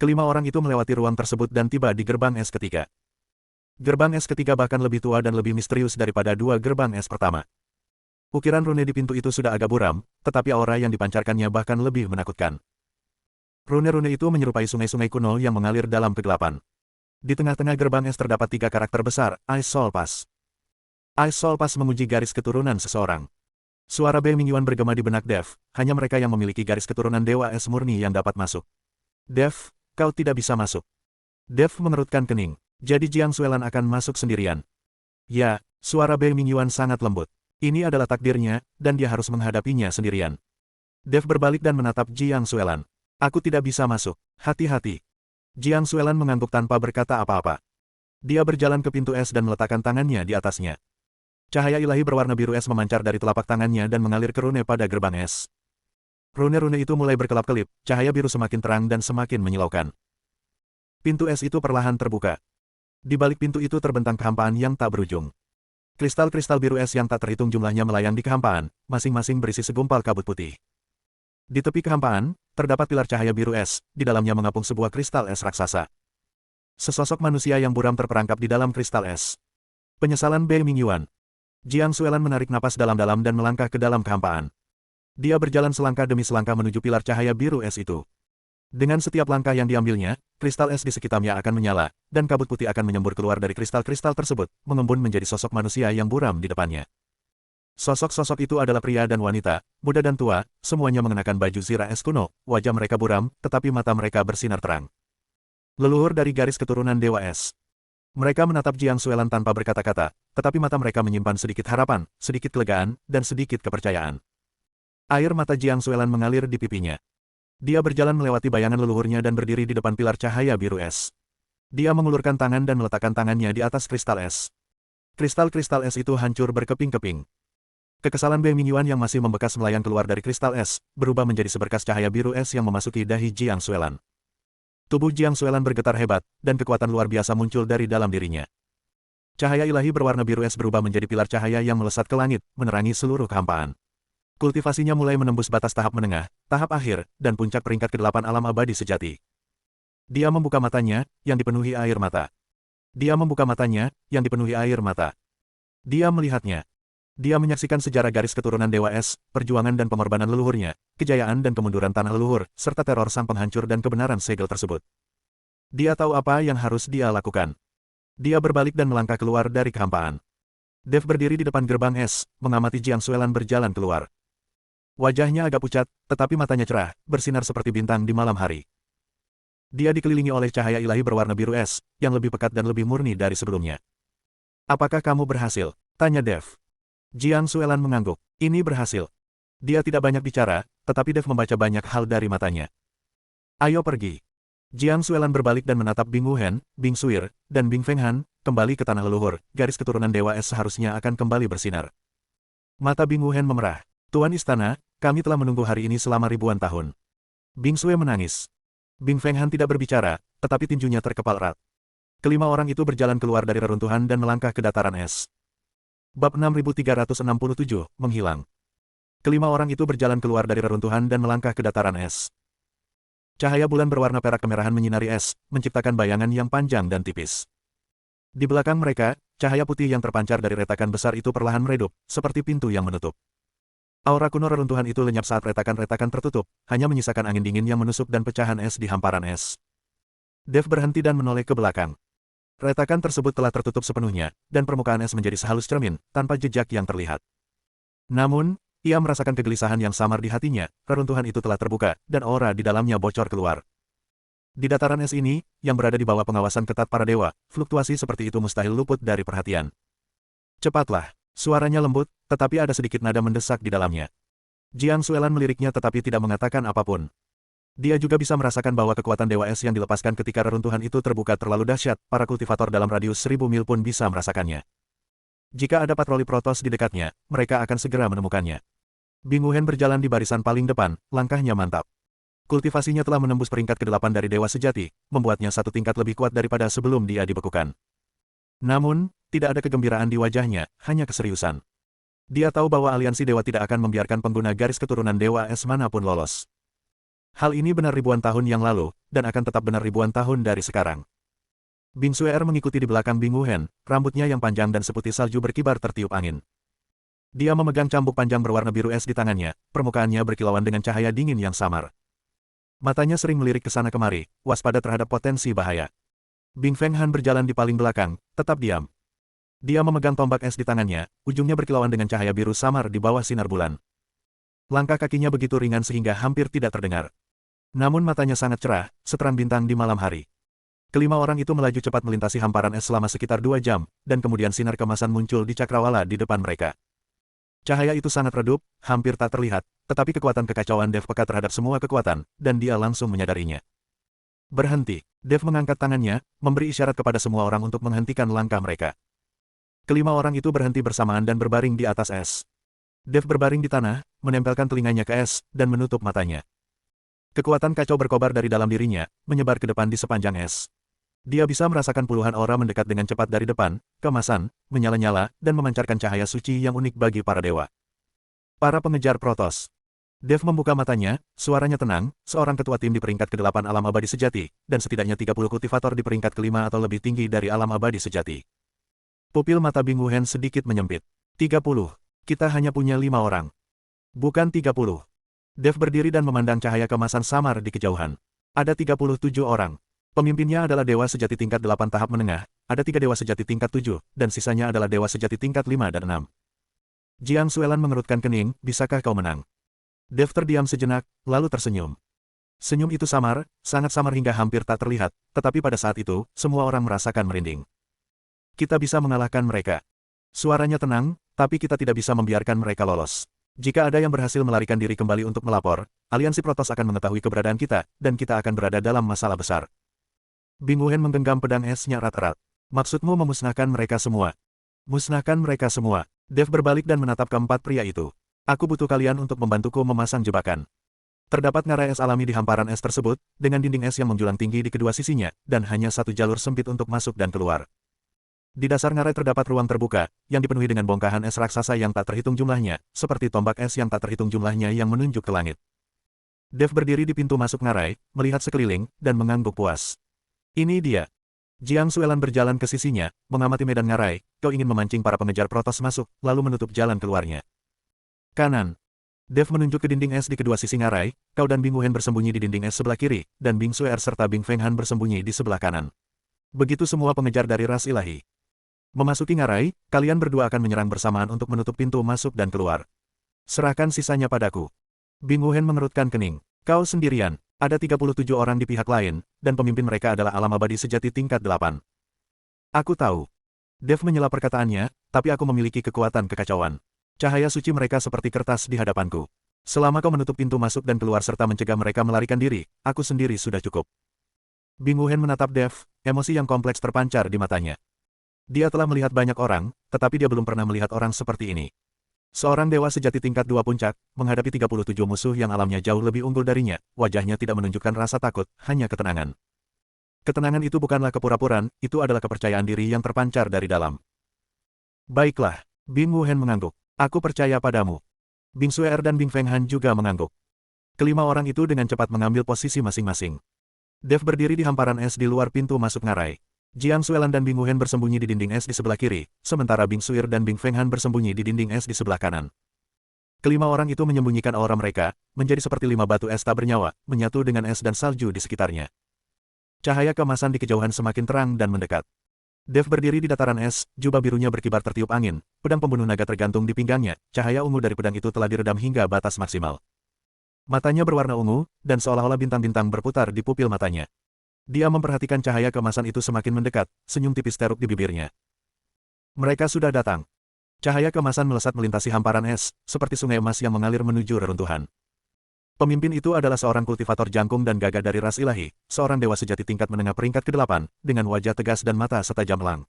Kelima orang itu melewati ruang tersebut dan tiba di gerbang es ketiga. Gerbang es ketiga bahkan lebih tua dan lebih misterius daripada dua gerbang es pertama. Ukiran rune di pintu itu sudah agak buram, tetapi aura yang dipancarkannya bahkan lebih menakutkan. Rune-rune itu menyerupai sungai-sungai kuno yang mengalir dalam kegelapan. Di tengah-tengah gerbang es terdapat tiga karakter besar, Ice Soul Pass. Ice Soul Pass menguji garis keturunan seseorang. Suara Bei Mingyuan bergema di benak Dev, hanya mereka yang memiliki garis keturunan Dewa Es Murni yang dapat masuk. Dev, kau tidak bisa masuk. Dev mengerutkan kening, jadi Jiang Suelan akan masuk sendirian. Ya, suara Bei Mingyuan sangat lembut. Ini adalah takdirnya, dan dia harus menghadapinya sendirian. Dev berbalik dan menatap Jiang Suelan. Aku tidak bisa masuk, hati-hati. Jiang Suelan mengangguk tanpa berkata apa-apa. Dia berjalan ke pintu es dan meletakkan tangannya di atasnya. Cahaya ilahi berwarna biru es memancar dari telapak tangannya dan mengalir ke rune pada gerbang es. Rune-rune itu mulai berkelap-kelip, cahaya biru semakin terang dan semakin menyilaukan. Pintu es itu perlahan terbuka. Di balik pintu itu terbentang kehampaan yang tak berujung. Kristal-kristal biru es yang tak terhitung jumlahnya melayang di kehampaan, masing-masing berisi segumpal kabut putih. Di tepi kehampaan, terdapat pilar cahaya biru es, di dalamnya mengapung sebuah kristal es raksasa. Sesosok manusia yang buram terperangkap di dalam kristal es. Penyesalan Bei Mingyuan. Jiang Suelan menarik napas dalam-dalam dan melangkah ke dalam kehampaan. Dia berjalan selangkah demi selangkah menuju pilar cahaya biru es itu. Dengan setiap langkah yang diambilnya, kristal es di sekitarnya akan menyala, dan kabut putih akan menyembur keluar dari kristal-kristal tersebut, mengembun menjadi sosok manusia yang buram di depannya. Sosok-sosok itu adalah pria dan wanita, muda dan tua, semuanya mengenakan baju zirah es kuno, wajah mereka buram, tetapi mata mereka bersinar terang. Leluhur dari garis keturunan Dewa Es. Mereka menatap Jiang Suelan tanpa berkata-kata, tetapi mata mereka menyimpan sedikit harapan, sedikit kelegaan, dan sedikit kepercayaan. Air mata Jiang Suelan mengalir di pipinya. Dia berjalan melewati bayangan leluhurnya dan berdiri di depan pilar cahaya biru es. Dia mengulurkan tangan dan meletakkan tangannya di atas kristal es. Kristal-kristal es itu hancur berkeping-keping. Kekesalan Bei Mingyuan yang masih membekas melayang keluar dari kristal es, berubah menjadi seberkas cahaya biru es yang memasuki dahi Jiang Suelan. Tubuh Jiang Suelan bergetar hebat, dan kekuatan luar biasa muncul dari dalam dirinya. Cahaya ilahi berwarna biru es berubah menjadi pilar cahaya yang melesat ke langit, menerangi seluruh kehampaan. Kultivasinya mulai menembus batas tahap menengah, tahap akhir, dan puncak peringkat ke-8 alam abadi sejati. Dia membuka matanya, yang dipenuhi air mata. Dia membuka matanya, yang dipenuhi air mata. Dia melihatnya. Dia menyaksikan sejarah garis keturunan Dewa Es, perjuangan dan pengorbanan leluhurnya, kejayaan dan kemunduran tanah leluhur, serta teror sang penghancur dan kebenaran segel tersebut. Dia tahu apa yang harus dia lakukan. Dia berbalik dan melangkah keluar dari kehampaan. Dev berdiri di depan gerbang es, mengamati Jiang Suelan berjalan keluar. Wajahnya agak pucat, tetapi matanya cerah, bersinar seperti bintang di malam hari. Dia dikelilingi oleh cahaya ilahi berwarna biru es, yang lebih pekat dan lebih murni dari sebelumnya. Apakah kamu berhasil? Tanya Dev. Jiang Suelan mengangguk. Ini berhasil. Dia tidak banyak bicara, tetapi Dev membaca banyak hal dari matanya. Ayo pergi. Jiang Suelan berbalik dan menatap Bing Wuhen, Bing Suir, dan Bing Fenghan, kembali ke tanah leluhur, garis keturunan Dewa Es seharusnya akan kembali bersinar. Mata Bing Wuhen memerah. Tuan Istana, kami telah menunggu hari ini selama ribuan tahun. Bing Sue menangis. Bing Fenghan tidak berbicara, tetapi tinjunya terkepal erat. Kelima orang itu berjalan keluar dari reruntuhan dan melangkah ke dataran es. Bab 6367, menghilang. Kelima orang itu berjalan keluar dari reruntuhan dan melangkah ke dataran es. Cahaya bulan berwarna perak kemerahan menyinari es, menciptakan bayangan yang panjang dan tipis. Di belakang mereka, cahaya putih yang terpancar dari retakan besar itu perlahan meredup, seperti pintu yang menutup. Aura kuno reruntuhan itu lenyap saat retakan-retakan tertutup, hanya menyisakan angin dingin yang menusuk dan pecahan es di hamparan es. Dev berhenti dan menoleh ke belakang. Retakan tersebut telah tertutup sepenuhnya, dan permukaan es menjadi sehalus cermin, tanpa jejak yang terlihat. Namun, ia merasakan kegelisahan yang samar di hatinya, reruntuhan itu telah terbuka, dan aura di dalamnya bocor keluar. Di dataran es ini, yang berada di bawah pengawasan ketat para dewa, fluktuasi seperti itu mustahil luput dari perhatian. Cepatlah. Suaranya lembut, tetapi ada sedikit nada mendesak di dalamnya. Jiang Suelan meliriknya tetapi tidak mengatakan apapun. Dia juga bisa merasakan bahwa kekuatan Dewa Es yang dilepaskan ketika reruntuhan itu terbuka terlalu dahsyat, para kultivator dalam radius 1000 mil pun bisa merasakannya. Jika ada patroli Protoss di dekatnya, mereka akan segera menemukannya. Bing Wuhen berjalan di barisan paling depan, langkahnya mantap. Kultivasinya telah menembus peringkat ke-8 dari Dewa Sejati, membuatnya satu tingkat lebih kuat daripada sebelum dia dibekukan. Namun, tidak ada kegembiraan di wajahnya, hanya keseriusan. Dia tahu bahwa aliansi Dewa tidak akan membiarkan pengguna garis keturunan Dewa Es manapun lolos. Hal ini benar ribuan tahun yang lalu, dan akan tetap benar ribuan tahun dari sekarang. Bing Suer mengikuti di belakang Bing Wuhen, rambutnya yang panjang dan seputih salju berkibar tertiup angin. Dia memegang cambuk panjang berwarna biru es di tangannya, permukaannya berkilauan dengan cahaya dingin yang samar. Matanya sering melirik ke sana kemari, waspada terhadap potensi bahaya. Bing Feng Han berjalan di paling belakang, tetap diam. Dia memegang tombak es di tangannya, ujungnya berkilauan dengan cahaya biru samar di bawah sinar bulan. Langkah kakinya begitu ringan sehingga hampir tidak terdengar. Namun matanya sangat cerah, seterang bintang di malam hari. Kelima orang itu melaju cepat melintasi hamparan es selama sekitar 2 jam, dan kemudian sinar kemasan muncul di cakrawala di depan mereka. Cahaya itu sangat redup, hampir tak terlihat, tetapi kekuatan kekacauan Dev peka terhadap semua kekuatan, dan dia langsung menyadarinya. Berhenti. Dev mengangkat tangannya, memberi isyarat kepada semua orang untuk menghentikan langkah mereka. Kelima orang itu berhenti bersamaan dan berbaring di atas es. Dev berbaring di tanah, menempelkan telinganya ke es, dan menutup matanya. Kekuatan kacau berkobar dari dalam dirinya, menyebar ke depan di sepanjang es. Dia bisa merasakan puluhan aura mendekat dengan cepat dari depan, kemasan, menyala-nyala, dan memancarkan cahaya suci yang unik bagi para dewa. Para pengejar Protoss. Dev membuka matanya, suaranya tenang, seorang ketua tim di peringkat ke-8 alam abadi sejati, dan setidaknya 30 kultivator di peringkat ke-5 atau lebih tinggi dari alam abadi sejati. Pupil mata Bing Wuhen sedikit menyempit. 30. Kita hanya punya 5 orang. Bukan 30. Dev berdiri dan memandang cahaya kemasan samar di kejauhan. Ada 37 orang. Pemimpinnya adalah Dewa Sejati tingkat 8 tahap menengah, ada 3 Dewa Sejati tingkat 7, dan sisanya adalah Dewa Sejati tingkat 5 dan 6. Jiang Suelan mengerutkan kening, bisakah kau menang? Dev terdiam sejenak, lalu tersenyum. Senyum itu samar, sangat samar hingga hampir tak terlihat, tetapi pada saat itu, semua orang merasakan merinding. Kita bisa mengalahkan mereka. Suaranya tenang, tapi kita tidak bisa membiarkan mereka lolos. Jika ada yang berhasil melarikan diri kembali untuk melapor, aliansi Protoss akan mengetahui keberadaan kita, dan kita akan berada dalam masalah besar. Bing Wuhen menggenggam pedang esnya erat-erat. Maksudmu memusnahkan mereka semua? Musnahkan mereka semua. Dev berbalik dan menatap keempat pria itu. Aku butuh kalian untuk membantuku memasang jebakan. Terdapat ngarai es alami di hamparan es tersebut, dengan dinding es yang menjulang tinggi di kedua sisinya, dan hanya satu jalur sempit untuk masuk dan keluar. Di dasar ngarai terdapat ruang terbuka, yang dipenuhi dengan bongkahan es raksasa yang tak terhitung jumlahnya, seperti tombak es yang tak terhitung jumlahnya yang menunjuk ke langit. Dev berdiri di pintu masuk ngarai, melihat sekeliling, dan mengangguk puas. Ini dia. Jiang Suelan berjalan ke sisinya, mengamati medan ngarai, kau ingin memancing para pengejar Protoss masuk, lalu menutup jalan keluarnya. Kanan. Dev menunjuk ke dinding es di kedua sisi ngarai, kau dan Bing Wuhen bersembunyi di dinding es sebelah kiri, dan Bing Suer serta Bing Feng Han bersembunyi di sebelah kanan. Begitu semua pengejar dari ras ilahi. Memasuki ngarai, kalian berdua akan menyerang bersamaan untuk menutup pintu masuk dan keluar. Serahkan sisanya padaku. Bing Wuhen mengerutkan kening. Kau sendirian. Ada 37 orang di pihak lain, dan pemimpin mereka adalah alam abadi sejati tingkat 8. Aku tahu. Dev menyela perkataannya, tapi aku memiliki kekuatan kekacauan. Cahaya suci mereka seperti kertas di hadapanku. Selama kau menutup pintu masuk dan keluar serta mencegah mereka melarikan diri, aku sendiri sudah cukup. Bing Wuhen menatap Dev, emosi yang kompleks terpancar di matanya. Dia telah melihat banyak orang, tetapi dia belum pernah melihat orang seperti ini. Seorang dewa sejati tingkat 2 puncak, menghadapi 37 musuh yang alamnya jauh lebih unggul darinya, wajahnya tidak menunjukkan rasa takut, hanya ketenangan. Ketenangan itu bukanlah kepura-puraan, itu adalah kepercayaan diri yang terpancar dari dalam. Baiklah, Bing Wuhen mengangguk. Aku percaya padamu. Bing Suer dan Bing Feng Han juga mengangguk. Kelima orang itu dengan cepat mengambil posisi masing-masing. Dev berdiri di hamparan es di luar pintu masuk ngarai. Jiang Suelan dan Bing Wuhen bersembunyi di dinding es di sebelah kiri, sementara Bing Suer dan Bing Feng Han bersembunyi di dinding es di sebelah kanan. Kelima orang itu menyembunyikan aura mereka, menjadi seperti 5 batu es tak bernyawa, menyatu dengan es dan salju di sekitarnya. Cahaya kemasan di kejauhan semakin terang dan mendekat. Dev berdiri di dataran es, jubah birunya berkibar tertiup angin, pedang pembunuh naga tergantung di pinggangnya, cahaya ungu dari pedang itu telah diredam hingga batas maksimal. Matanya berwarna ungu, dan seolah-olah bintang-bintang berputar di pupil matanya. Dia memperhatikan cahaya kemasan itu semakin mendekat, senyum tipis teruk di bibirnya. Mereka sudah datang. Cahaya kemasan melesat melintasi hamparan es, seperti sungai emas yang mengalir menuju reruntuhan. Pemimpin itu adalah seorang kultivator jangkung dan gagah dari ras ilahi, seorang dewa sejati tingkat menengah peringkat ke-8, dengan wajah tegas dan mata setajam elang.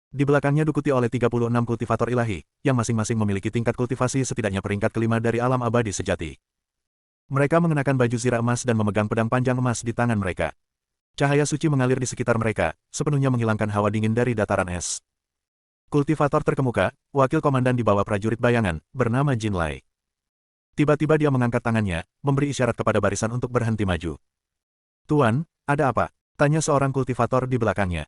Di belakangnya diikuti oleh 36 kultivator ilahi, yang masing-masing memiliki tingkat kultivasi setidaknya peringkat ke-5 dari alam abadi sejati. Mereka mengenakan baju zirah emas dan memegang pedang panjang emas di tangan mereka. Cahaya suci mengalir di sekitar mereka, sepenuhnya menghilangkan hawa dingin dari dataran es. Kultivator terkemuka, wakil komandan di bawah prajurit bayangan, bernama Jin Lai. Tiba-tiba dia mengangkat tangannya, memberi isyarat kepada barisan untuk berhenti maju. "Tuan, ada apa?" tanya seorang kultivator di belakangnya.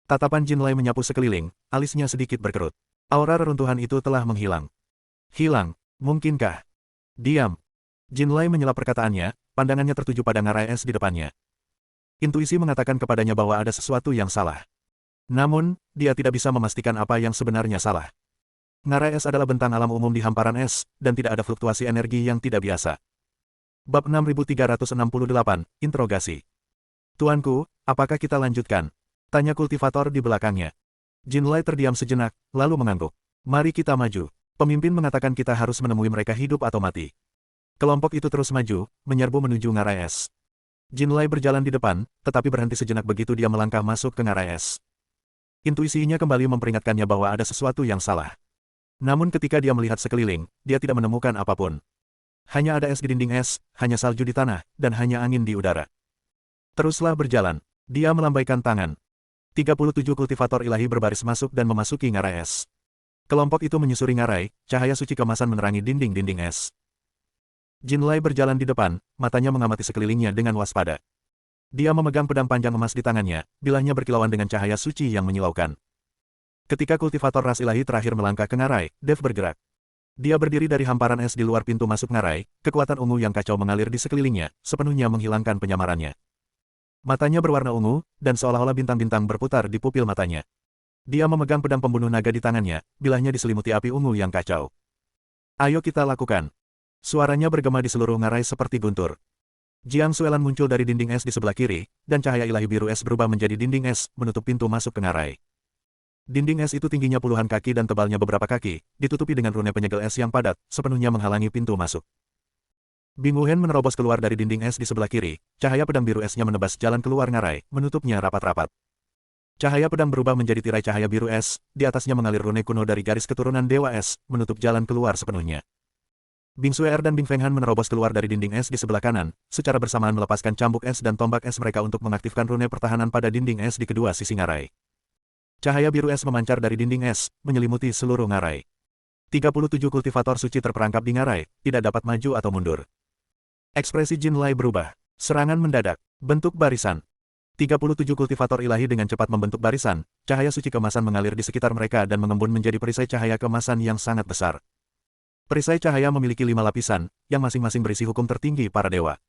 Tatapan Jin Lai menyapu sekeliling, alisnya sedikit berkerut. Aura reruntuhan itu telah menghilang. "Hilang, mungkinkah?" "Diam." Jin Lai menyela perkataannya, pandangannya tertuju pada ngarai es di depannya. Intuisi mengatakan kepadanya bahwa ada sesuatu yang salah. Namun, dia tidak bisa memastikan apa yang sebenarnya salah. Ngarai es adalah bentang alam umum di hamparan es, dan tidak ada fluktuasi energi yang tidak biasa. Bab 6368, Interogasi. "Tuanku, apakah kita lanjutkan?" tanya kultivator di belakangnya. Jin Lai terdiam sejenak, lalu mengangguk. "Mari kita maju." Pemimpin mengatakan kita harus menemui mereka hidup atau mati. Kelompok itu terus maju, menyerbu menuju ngarai es. Jin Lai berjalan di depan, tetapi berhenti sejenak begitu dia melangkah masuk ke ngarai es. Intuisinya kembali memperingatkannya bahwa ada sesuatu yang salah. Namun ketika dia melihat sekeliling, dia tidak menemukan apapun. Hanya ada es di dinding es, hanya salju di tanah, dan hanya angin di udara. Teruslah berjalan. Dia melambaikan tangan. 37 kultivator ilahi berbaris masuk dan memasuki ngarai es. Kelompok itu menyusuri ngarai, cahaya suci kemasan menerangi dinding-dinding es. Jin Lai berjalan di depan, matanya mengamati sekelilingnya dengan waspada. Dia memegang pedang panjang emas di tangannya, bilahnya berkilauan dengan cahaya suci yang menyilaukan. Ketika kultivator ras ilahi terakhir melangkah ke ngarai, Dev bergerak. Dia berdiri dari hamparan es di luar pintu masuk ngarai, kekuatan ungu yang kacau mengalir di sekelilingnya, sepenuhnya menghilangkan penyamarannya. Matanya berwarna ungu, dan seolah-olah bintang-bintang berputar di pupil matanya. Dia memegang pedang pembunuh naga di tangannya, bilahnya diselimuti api ungu yang kacau. "Ayo kita lakukan." Suaranya bergema di seluruh ngarai seperti guntur. Jiang Suelan muncul dari dinding es di sebelah kiri, dan cahaya ilahi biru es berubah menjadi dinding es, menutup pintu masuk ke ngarai. Dinding es itu tingginya puluhan kaki dan tebalnya beberapa kaki, ditutupi dengan rune penyegel es yang padat, sepenuhnya menghalangi pintu masuk. Bing Wuhen menerobos keluar dari dinding es di sebelah kiri, cahaya pedang biru esnya menebas jalan keluar ngarai, menutupnya rapat-rapat. Cahaya pedang berubah menjadi tirai cahaya biru es, di atasnya mengalir rune kuno dari garis keturunan Dewa Es, menutup jalan keluar sepenuhnya. Bing Suer dan Bing Fenghan menerobos keluar dari dinding es di sebelah kanan, secara bersamaan melepaskan cambuk es dan tombak es mereka untuk mengaktifkan rune pertahanan pada dinding es di kedua sisi ngarai. Cahaya biru es memancar dari dinding es, menyelimuti seluruh ngarai. 37 kultivator suci terperangkap di ngarai, tidak dapat maju atau mundur. Ekspresi Jin Lai berubah. Serangan mendadak. Bentuk barisan. 37 kultivator ilahi dengan cepat membentuk barisan, cahaya suci kemasan mengalir di sekitar mereka dan mengembun menjadi perisai cahaya kemasan yang sangat besar. Perisai cahaya memiliki 5 lapisan, yang masing-masing berisi hukum tertinggi para dewa.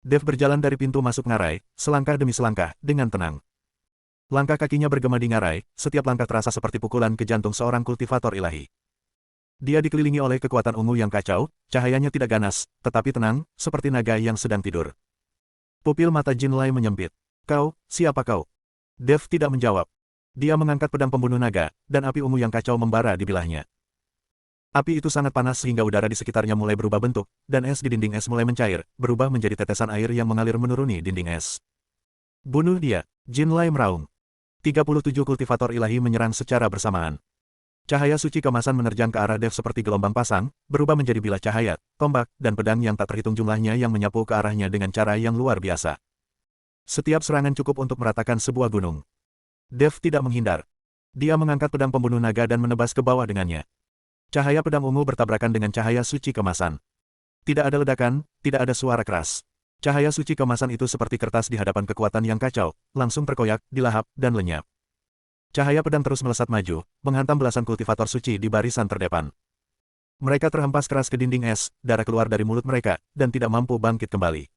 Dev berjalan dari pintu masuk ngarai, selangkah demi selangkah, dengan tenang. Langkah kakinya bergema di ngarai, setiap langkah terasa seperti pukulan ke jantung seorang kultivator ilahi. Dia dikelilingi oleh kekuatan ungu yang kacau, cahayanya tidak ganas, tetapi tenang, seperti naga yang sedang tidur. Pupil mata Jin Lai menyempit. "Kau, siapa kau?" Dev tidak menjawab. Dia mengangkat pedang pembunuh naga, dan api ungu yang kacau membara di bilahnya. Api itu sangat panas sehingga udara di sekitarnya mulai berubah bentuk, dan es di dinding es mulai mencair, berubah menjadi tetesan air yang mengalir menuruni dinding es. "Bunuh dia!" Jin Lai meraung. 37 kultivator ilahi menyerang secara bersamaan. Cahaya suci kemasan menerjang ke arah Dev seperti gelombang pasang, berubah menjadi bilah cahaya, tombak, dan pedang yang tak terhitung jumlahnya yang menyapu ke arahnya dengan cara yang luar biasa. Setiap serangan cukup untuk meratakan sebuah gunung. Dev tidak menghindar. Dia mengangkat pedang pembunuh naga dan menebas ke bawah dengannya. Cahaya pedang ungu bertabrakan dengan cahaya suci kemasan. Tidak ada ledakan, tidak ada suara keras. Cahaya suci kemasan itu seperti kertas di hadapan kekuatan yang kacau, langsung terkoyak, dilahap, dan lenyap. Cahaya pedang terus melesat maju, menghantam belasan kultivator suci di barisan terdepan. Mereka terhempas keras ke dinding es, darah keluar dari mulut mereka, dan tidak mampu bangkit kembali.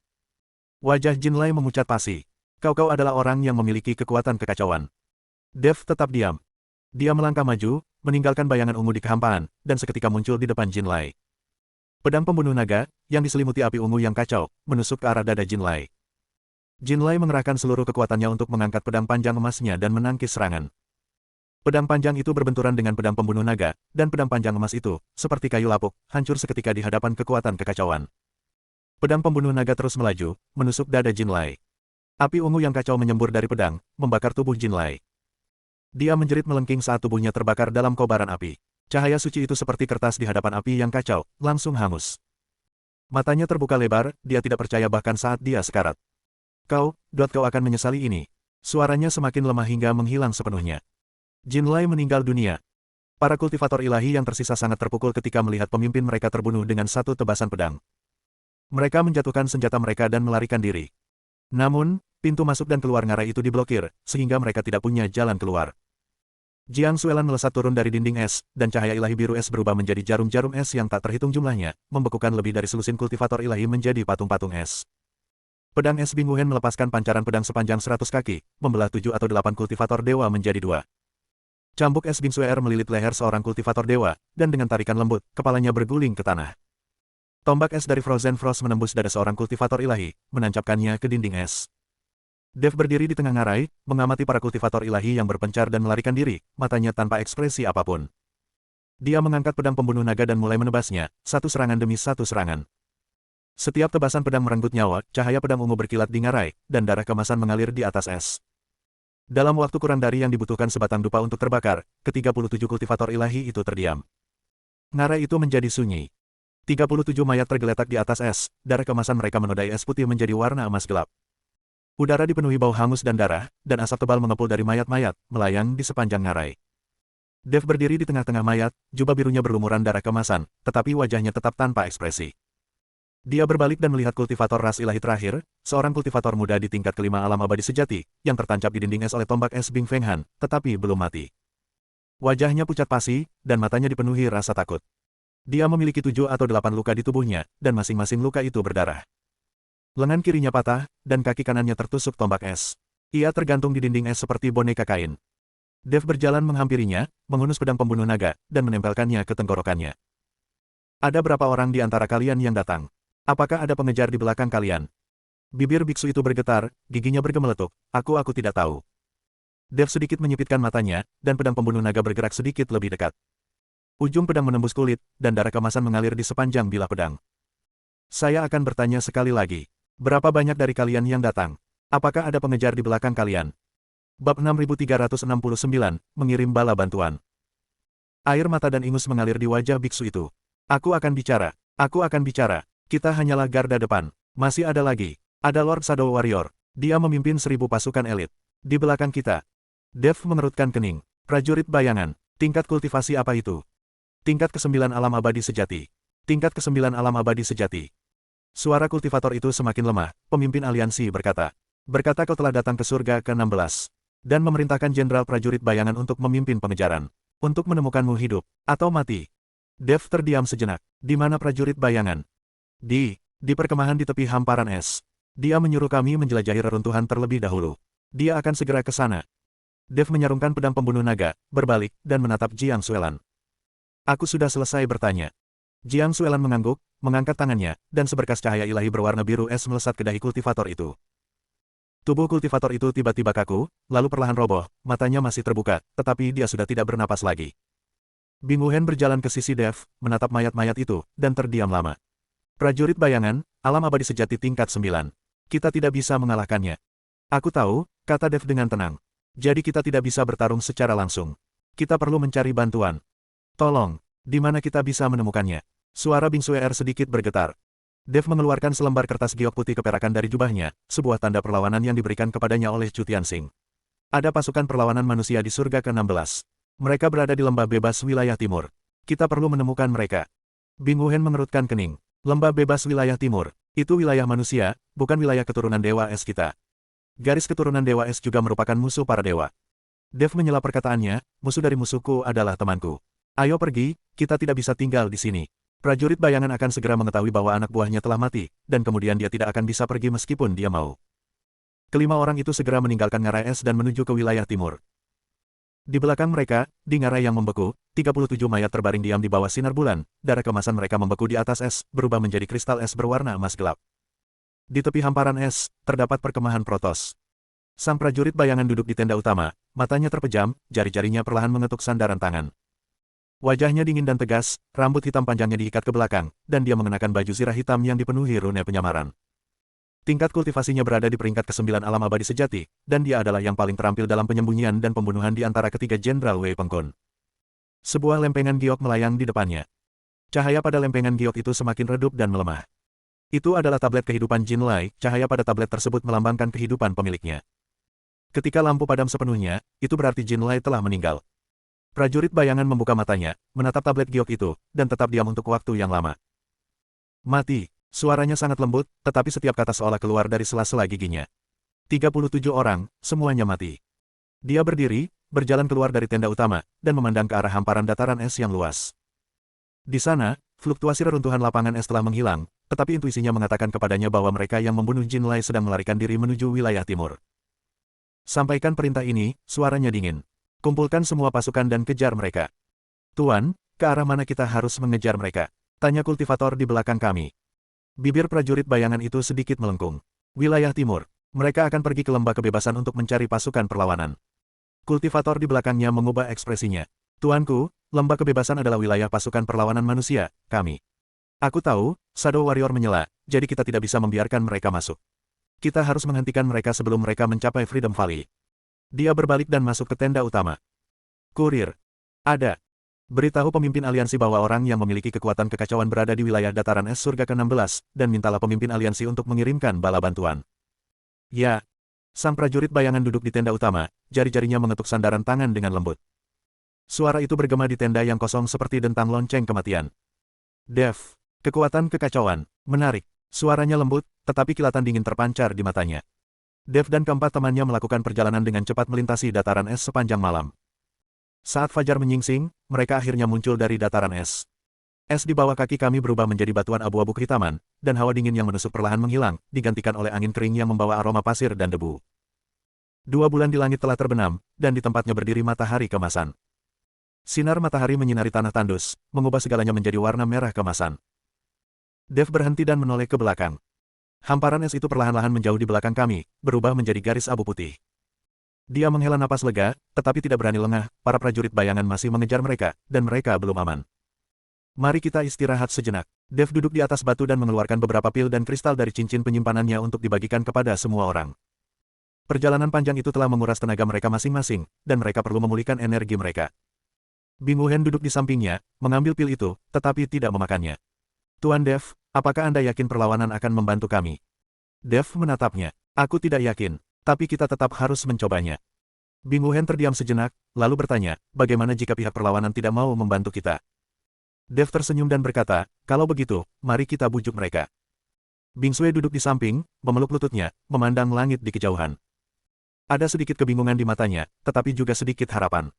Wajah Jin Lai memucat pasi. Kau adalah orang yang memiliki kekuatan kekacauan." Dev tetap diam. Dia melangkah maju, meninggalkan bayangan ungu di kehampaan, dan seketika muncul di depan Jin Lai. Pedang pembunuh naga, yang diselimuti api ungu yang kacau, menusuk ke arah dada Jin Lai. Jin Lai mengerahkan seluruh kekuatannya untuk mengangkat pedang panjang emasnya dan menangkis serangan. Pedang panjang itu berbenturan dengan pedang pembunuh naga, dan pedang panjang emas itu, seperti kayu lapuk, hancur seketika di hadapan kekuatan kekacauan. Pedang pembunuh naga terus melaju, menusuk dada Jin Lai. Api ungu yang kacau menyembur dari pedang, membakar tubuh Jin Lai. Dia menjerit melengking saat tubuhnya terbakar dalam kobaran api. Cahaya suci itu seperti kertas di hadapan api yang kacau, langsung hangus. Matanya terbuka lebar, dia tidak percaya bahkan saat dia sekarat. Kau akan menyesali ini. Suaranya semakin lemah hingga menghilang sepenuhnya. Jin Lai meninggal dunia. Para kultivator ilahi yang tersisa sangat terpukul ketika melihat pemimpin mereka terbunuh dengan satu tebasan pedang. Mereka menjatuhkan senjata mereka dan melarikan diri. Namun, pintu masuk dan keluar ngarai itu diblokir, sehingga mereka tidak punya jalan keluar. Jiang Xuelan melesat turun dari dinding es, dan cahaya ilahi biru es berubah menjadi jarum-jarum es yang tak terhitung jumlahnya, membekukan lebih dari selusin kultivator ilahi menjadi patung-patung es. Pedang es Bing Wuhen melepaskan pancaran pedang sepanjang 100 kaki, membelah 7 atau 8 kultivator dewa menjadi 2. Cambuk es Bing Xuer melilit leher seorang kultivator dewa, dan dengan tarikan lembut, kepalanya berguling ke tanah. Tombak es dari Frozen Frost menembus dada seorang kultivator ilahi, menancapkannya ke dinding es. Dev berdiri di tengah ngarai, mengamati para kultivator ilahi yang berpencar dan melarikan diri, matanya tanpa ekspresi apapun. Dia mengangkat pedang pembunuh naga dan mulai menebasnya, satu serangan demi satu serangan. Setiap tebasan pedang merenggut nyawa, cahaya pedang ungu berkilat di ngarai, dan darah kemasan mengalir di atas es. Dalam waktu kurang dari yang dibutuhkan sebatang dupa untuk terbakar, ke-37 kultivator ilahi itu terdiam. Ngarai itu menjadi sunyi. 37 mayat tergeletak di atas es, darah kemasan mereka menodai es putih menjadi warna emas gelap. Udara dipenuhi bau hangus dan darah, dan asap tebal mengepul dari mayat-mayat, melayang di sepanjang ngarai. Dev berdiri di tengah-tengah mayat, jubah birunya berlumuran darah kemasan, tetapi wajahnya tetap tanpa ekspresi. Dia berbalik dan melihat kultivator ras ilahi terakhir, seorang kultivator muda di tingkat kelima alam abadi sejati, yang tertancap di dinding es oleh tombak es Bing Feng Han, tetapi belum mati. Wajahnya pucat pasi, dan matanya dipenuhi rasa takut. Dia memiliki 7 atau 8 luka di tubuhnya, dan masing-masing luka itu berdarah. Lengan kirinya patah, dan kaki kanannya tertusuk tombak es. Ia tergantung di dinding es seperti boneka kain. Dev berjalan menghampirinya, menghunus pedang pembunuh naga, dan menempelkannya ke tenggorokannya. Ada berapa orang di antara kalian yang datang? Apakah ada pengejar di belakang kalian? Bibir biksu itu bergetar, giginya bergemeletuk. Aku tidak tahu. Dev sedikit menyipitkan matanya, dan pedang pembunuh naga bergerak sedikit lebih dekat. Ujung pedang menembus kulit, dan darah kemasan mengalir di sepanjang bilah pedang. Saya akan bertanya sekali lagi. Berapa banyak dari kalian yang datang? Apakah ada pengejar di belakang kalian? Bab 6369, mengirim bala bantuan. Air mata dan ingus mengalir di wajah biksu itu. Aku akan bicara. Aku akan bicara. Kita hanyalah garda depan. Masih ada lagi. Ada Lord Shadow Warrior. Dia memimpin 1000 pasukan elit. Di belakang kita. Dev mengerutkan kening. Prajurit bayangan. Tingkat kultivasi apa itu? Tingkat ke-9 alam abadi sejati. Tingkat ke-9 alam abadi sejati. Suara kultivator itu semakin lemah. Pemimpin aliansi berkata. Berkata kau telah datang ke surga ke-16. Dan memerintahkan jenderal prajurit bayangan untuk memimpin pengejaran. Untuk menemukanmu hidup. Atau mati. Dev terdiam sejenak. Di mana prajurit bayangan? Di perkemahan di tepi hamparan es. Dia menyuruh kami menjelajahi reruntuhan terlebih dahulu. Dia akan segera ke sana. Dev menyarungkan pedang pembunuh naga, berbalik, dan menatap Jiang Xuelan. Aku sudah selesai bertanya. Jiang Xuelan mengangguk, mengangkat tangannya, dan seberkas cahaya ilahi berwarna biru es melesat ke dahi kultivator itu. Tubuh kultivator itu tiba-tiba kaku, lalu perlahan roboh, matanya masih terbuka, tetapi dia sudah tidak bernapas lagi. Bing Wuhen berjalan ke sisi Dev, menatap mayat-mayat itu, dan terdiam lama. Prajurit bayangan, alam abadi sejati tingkat 9. Kita tidak bisa mengalahkannya. Aku tahu, kata Dev dengan tenang. Jadi kita tidak bisa bertarung secara langsung. Kita perlu mencari bantuan. Tolong, di mana kita bisa menemukannya? Suara Bing Xuer sedikit bergetar. Dev mengeluarkan selembar kertas giok putih keperakan dari jubahnya, sebuah tanda perlawanan yang diberikan kepadanya oleh Chu Tianxing. Ada pasukan perlawanan manusia di surga ke-16. Mereka berada di lembah bebas wilayah timur. Kita perlu menemukan mereka. Bing Wuhen mengerutkan kening. Lembah bebas wilayah timur. Itu wilayah manusia, bukan wilayah keturunan dewa es kita. Garis keturunan dewa es juga merupakan musuh para dewa. Dev menyela perkataannya, musuh dari musuhku adalah temanku. Ayo pergi, kita tidak bisa tinggal di sini. Prajurit bayangan akan segera mengetahui bahwa anak buahnya telah mati, dan kemudian dia tidak akan bisa pergi meskipun dia mau. Kelima orang itu segera meninggalkan ngarai es dan menuju ke wilayah timur. Di belakang mereka, di ngarai yang membeku, 37 mayat terbaring diam di bawah sinar bulan, darah kemasan mereka membeku di atas es, berubah menjadi kristal es berwarna emas gelap. Di tepi hamparan es, terdapat perkemahan Protoss. Sang prajurit bayangan duduk di tenda utama, matanya terpejam, jari-jarinya perlahan mengetuk sandaran tangan. Wajahnya dingin dan tegas, rambut hitam panjangnya diikat ke belakang, dan dia mengenakan baju zirah hitam yang dipenuhi rune penyamaran. Tingkat kultivasinya berada di peringkat ke-9 alam abadi sejati, dan dia adalah yang paling terampil dalam penyembunyian dan pembunuhan di antara ketiga Jenderal Wei Pengkun. Sebuah lempengan giok melayang di depannya. Cahaya pada lempengan giok itu semakin redup dan melemah. Itu adalah tablet kehidupan Jin Lai, cahaya pada tablet tersebut melambangkan kehidupan pemiliknya. Ketika lampu padam sepenuhnya, itu berarti Jin Lai telah meninggal. Prajurit bayangan membuka matanya, menatap tablet giok itu, dan tetap diam untuk waktu yang lama. Mati. Suaranya sangat lembut, tetapi setiap kata seolah keluar dari sela-sela giginya. 37 orang, semuanya mati. Dia berdiri, berjalan keluar dari tenda utama, dan memandang ke arah hamparan dataran es yang luas. Di sana, fluktuasi reruntuhan lapangan es telah menghilang, tetapi intuisinya mengatakan kepadanya bahwa mereka yang membunuh Jin Lai sedang melarikan diri menuju wilayah timur. Sampaikan perintah ini, suaranya dingin. Kumpulkan semua pasukan dan kejar mereka. Tuan, ke arah mana kita harus mengejar mereka? Tanya kultivator di belakang kami. Bibir prajurit bayangan itu sedikit melengkung. Wilayah timur. Mereka akan pergi ke lembah kebebasan untuk mencari pasukan perlawanan. Kultivator di belakangnya mengubah ekspresinya. Tuanku, lembah kebebasan adalah wilayah pasukan perlawanan manusia, kami. Aku tahu, Shadow Warrior menyela, jadi kita tidak bisa membiarkan mereka masuk. Kita harus menghentikan mereka sebelum mereka mencapai Freedom Valley. Dia berbalik dan masuk ke tenda utama. Kurir. Ada. Beritahu pemimpin aliansi bahwa orang yang memiliki kekuatan kekacauan berada di wilayah dataran es surga ke-16, dan mintalah pemimpin aliansi untuk mengirimkan bala bantuan. Ya. Sang prajurit bayangan duduk di tenda utama, jari-jarinya mengetuk sandaran tangan dengan lembut. Suara itu bergema di tenda yang kosong seperti dentang lonceng kematian. Dev. Kekuatan kekacauan. Menarik. Suaranya lembut, tetapi kilatan dingin terpancar di matanya. Dev dan keempat temannya melakukan perjalanan dengan cepat melintasi dataran es sepanjang malam. Saat fajar menyingsing, mereka akhirnya muncul dari dataran es. Es di bawah kaki kami berubah menjadi batuan abu-abu kehitaman, dan hawa dingin yang menusuk perlahan menghilang, digantikan oleh angin kering yang membawa aroma pasir dan debu. 2 bulan di langit telah terbenam, dan di tempatnya berdiri matahari kemasan. Sinar matahari menyinari tanah tandus, mengubah segalanya menjadi warna merah kemasan. Dev berhenti dan menoleh ke belakang. Hamparan es itu perlahan-lahan menjauh di belakang kami, berubah menjadi garis abu putih. Dia menghela napas lega, tetapi tidak berani lengah, para prajurit bayangan masih mengejar mereka, dan mereka belum aman. Mari kita istirahat sejenak. Dev duduk di atas batu dan mengeluarkan beberapa pil dan kristal dari cincin penyimpanannya untuk dibagikan kepada semua orang. Perjalanan panjang itu telah menguras tenaga mereka masing-masing, dan mereka perlu memulihkan energi mereka. Bing Wuhen duduk di sampingnya, mengambil pil itu, tetapi tidak memakannya. Tuan Dev, apakah Anda yakin perlawanan akan membantu kami? Dev menatapnya. Aku tidak yakin, tapi kita tetap harus mencobanya. Bing Wuhen terdiam sejenak, lalu bertanya, bagaimana jika pihak perlawanan tidak mau membantu kita? Dev tersenyum dan berkata, kalau begitu, mari kita bujuk mereka. Bing Sui duduk di samping, memeluk lututnya, memandang langit di kejauhan. Ada sedikit kebingungan di matanya, tetapi juga sedikit harapan.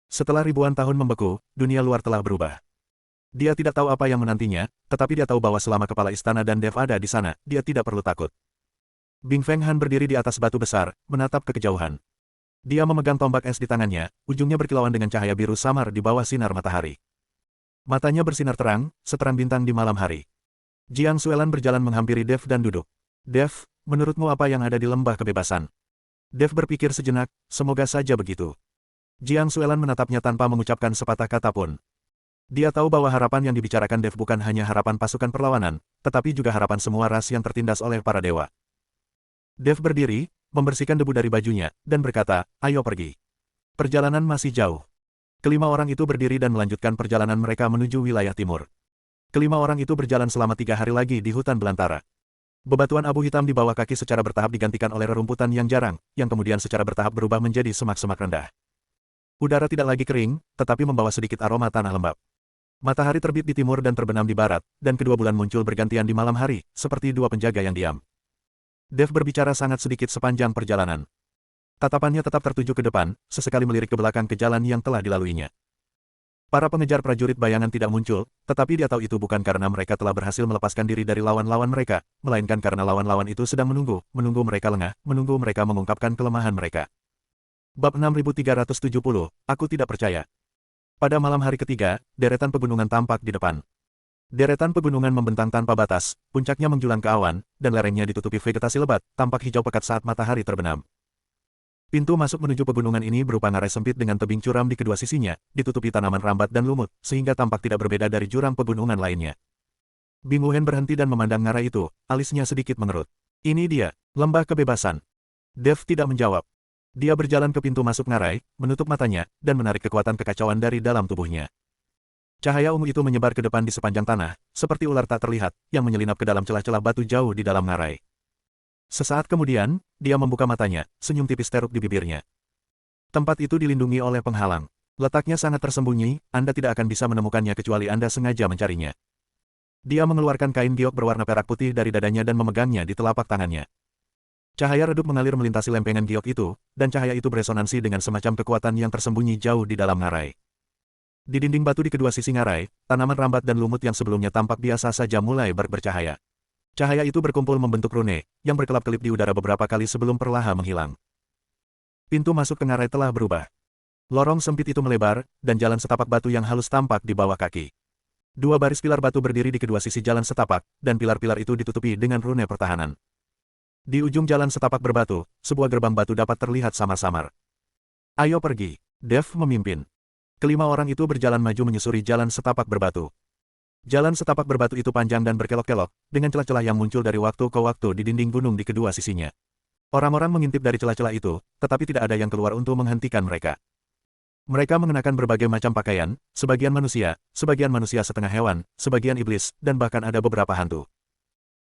Setelah ribuan tahun membeku, dunia luar telah berubah. Dia tidak tahu apa yang menantinya, tetapi dia tahu bahwa selama kepala istana dan Dev ada di sana, dia tidak perlu takut. Bing Feng Han berdiri di atas batu besar, menatap ke kejauhan. Dia memegang tombak es di tangannya, ujungnya berkilauan dengan cahaya biru samar di bawah sinar matahari. Matanya bersinar terang, seterang bintang di malam hari. Jiang Suelan berjalan menghampiri Dev dan duduk. Dev, menurutmu apa yang ada di lembah kebebasan? Dev berpikir sejenak, semoga saja begitu. Jiang Suelan menatapnya tanpa mengucapkan sepatah kata pun. Dia tahu bahwa harapan yang dibicarakan Dev bukan hanya harapan pasukan perlawanan, tetapi juga harapan semua ras yang tertindas oleh para dewa. Dev berdiri, membersihkan debu dari bajunya, dan berkata, ayo pergi. Perjalanan masih jauh. Kelima orang itu berdiri dan melanjutkan perjalanan mereka menuju wilayah timur. Kelima orang itu berjalan selama 3 hari lagi di hutan belantara. Bebatuan abu hitam di bawah kaki secara bertahap digantikan oleh rerumputan yang jarang, yang kemudian secara bertahap berubah menjadi semak-semak rendah. Udara tidak lagi kering, tetapi membawa sedikit aroma tanah lembab. Matahari terbit di timur dan terbenam di barat, dan kedua bulan muncul bergantian di malam hari, seperti dua penjaga yang diam. Dev berbicara sangat sedikit sepanjang perjalanan. Tatapannya tetap tertuju ke depan, sesekali melirik ke belakang ke jalan yang telah dilaluinya. Para pengejar prajurit bayangan tidak muncul, tetapi dia tahu itu bukan karena mereka telah berhasil melepaskan diri dari lawan-lawan mereka, melainkan karena lawan-lawan itu sedang menunggu mereka lengah, menunggu mereka mengungkapkan kelemahan mereka. Bab 6370, aku tidak percaya. Pada malam hari ketiga, deretan pegunungan tampak di depan. Deretan pegunungan membentang tanpa batas, puncaknya menjulang ke awan, dan lerengnya ditutupi vegetasi lebat, tampak hijau pekat saat matahari terbenam. Pintu masuk menuju pegunungan ini berupa ngarai sempit dengan tebing curam di kedua sisinya, ditutupi tanaman rambat dan lumut, sehingga tampak tidak berbeda dari jurang pegunungan lainnya. Bing Wuhen berhenti dan memandang ngarai itu, alisnya sedikit mengerut. Ini dia, lembah kebebasan. Dev tidak menjawab. Dia berjalan ke pintu masuk ngarai, menutup matanya, dan menarik kekuatan kekacauan dari dalam tubuhnya. Cahaya ungu itu menyebar ke depan di sepanjang tanah, seperti ular tak terlihat, yang menyelinap ke dalam celah-celah batu jauh di dalam ngarai. Sesaat kemudian, dia membuka matanya, senyum tipis teruk di bibirnya. Tempat itu dilindungi oleh penghalang. Letaknya sangat tersembunyi, Anda tidak akan bisa menemukannya kecuali Anda sengaja mencarinya. Dia mengeluarkan kain giok berwarna perak putih dari dadanya dan memegangnya di telapak tangannya. Cahaya redup mengalir melintasi lempengan giok itu, dan cahaya itu beresonansi dengan semacam kekuatan yang tersembunyi jauh di dalam ngarai. Di dinding batu di kedua sisi ngarai, tanaman rambat dan lumut yang sebelumnya tampak biasa saja mulai bercahaya. Cahaya itu berkumpul membentuk rune, yang berkelap-kelip di udara beberapa kali sebelum perlahan menghilang. Pintu masuk ke ngarai telah berubah. Lorong sempit itu melebar, dan jalan setapak batu yang halus tampak di bawah kaki. Dua baris pilar batu berdiri di kedua sisi jalan setapak, dan pilar-pilar itu ditutupi dengan rune pertahanan. Di ujung jalan setapak berbatu, sebuah gerbang batu dapat terlihat samar-samar. Ayo pergi, Dev memimpin. Kelima orang itu berjalan maju menyusuri jalan setapak berbatu. Jalan setapak berbatu itu panjang dan berkelok-kelok, dengan celah-celah yang muncul dari waktu ke waktu di dinding gunung di kedua sisinya. Orang-orang mengintip dari celah-celah itu, tetapi tidak ada yang keluar untuk menghentikan mereka. Mereka mengenakan berbagai macam pakaian, sebagian manusia setengah hewan, sebagian iblis, dan bahkan ada beberapa hantu.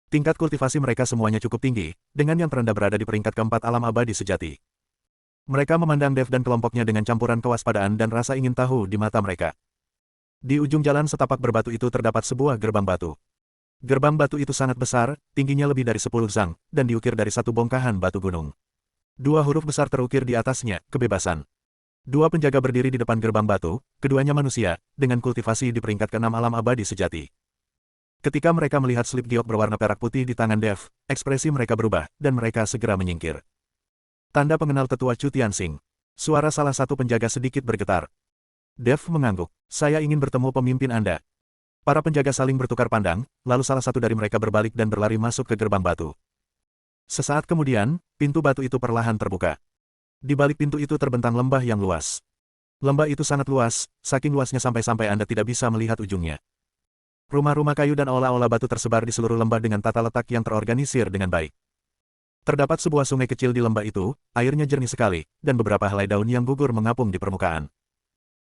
Tingkat kultivasi mereka semuanya cukup tinggi, dengan yang terendah berada di peringkat keempat alam abadi sejati. Mereka memandang Dev dan kelompoknya dengan campuran kewaspadaan dan rasa ingin tahu di mata mereka. Di ujung jalan setapak berbatu itu terdapat sebuah gerbang batu. Gerbang batu itu sangat besar, tingginya lebih dari 10 zang, dan diukir dari satu bongkahan batu gunung. Dua huruf besar terukir di atasnya, kebebasan. Dua penjaga berdiri di depan gerbang batu, keduanya manusia, dengan kultivasi di peringkat ke-6 alam abadi sejati. Ketika mereka melihat slip giok berwarna perak putih di tangan Dev, ekspresi mereka berubah, dan mereka segera menyingkir. Tanda pengenal tetua Chu Tianxing. Suara salah satu penjaga sedikit bergetar. Dev mengangguk. Saya ingin bertemu pemimpin Anda. Para penjaga saling bertukar pandang, lalu salah satu dari mereka berbalik dan berlari masuk ke gerbang batu. Sesaat kemudian, pintu batu itu perlahan terbuka. Di balik pintu itu terbentang lembah yang luas. Lembah itu sangat luas, saking luasnya sampai-sampai Anda tidak bisa melihat ujungnya. Rumah-rumah kayu dan olah-olah batu tersebar di seluruh lembah dengan tata letak yang terorganisir dengan baik. Terdapat sebuah sungai kecil di lembah itu, airnya jernih sekali, dan beberapa helai daun yang gugur mengapung di permukaan.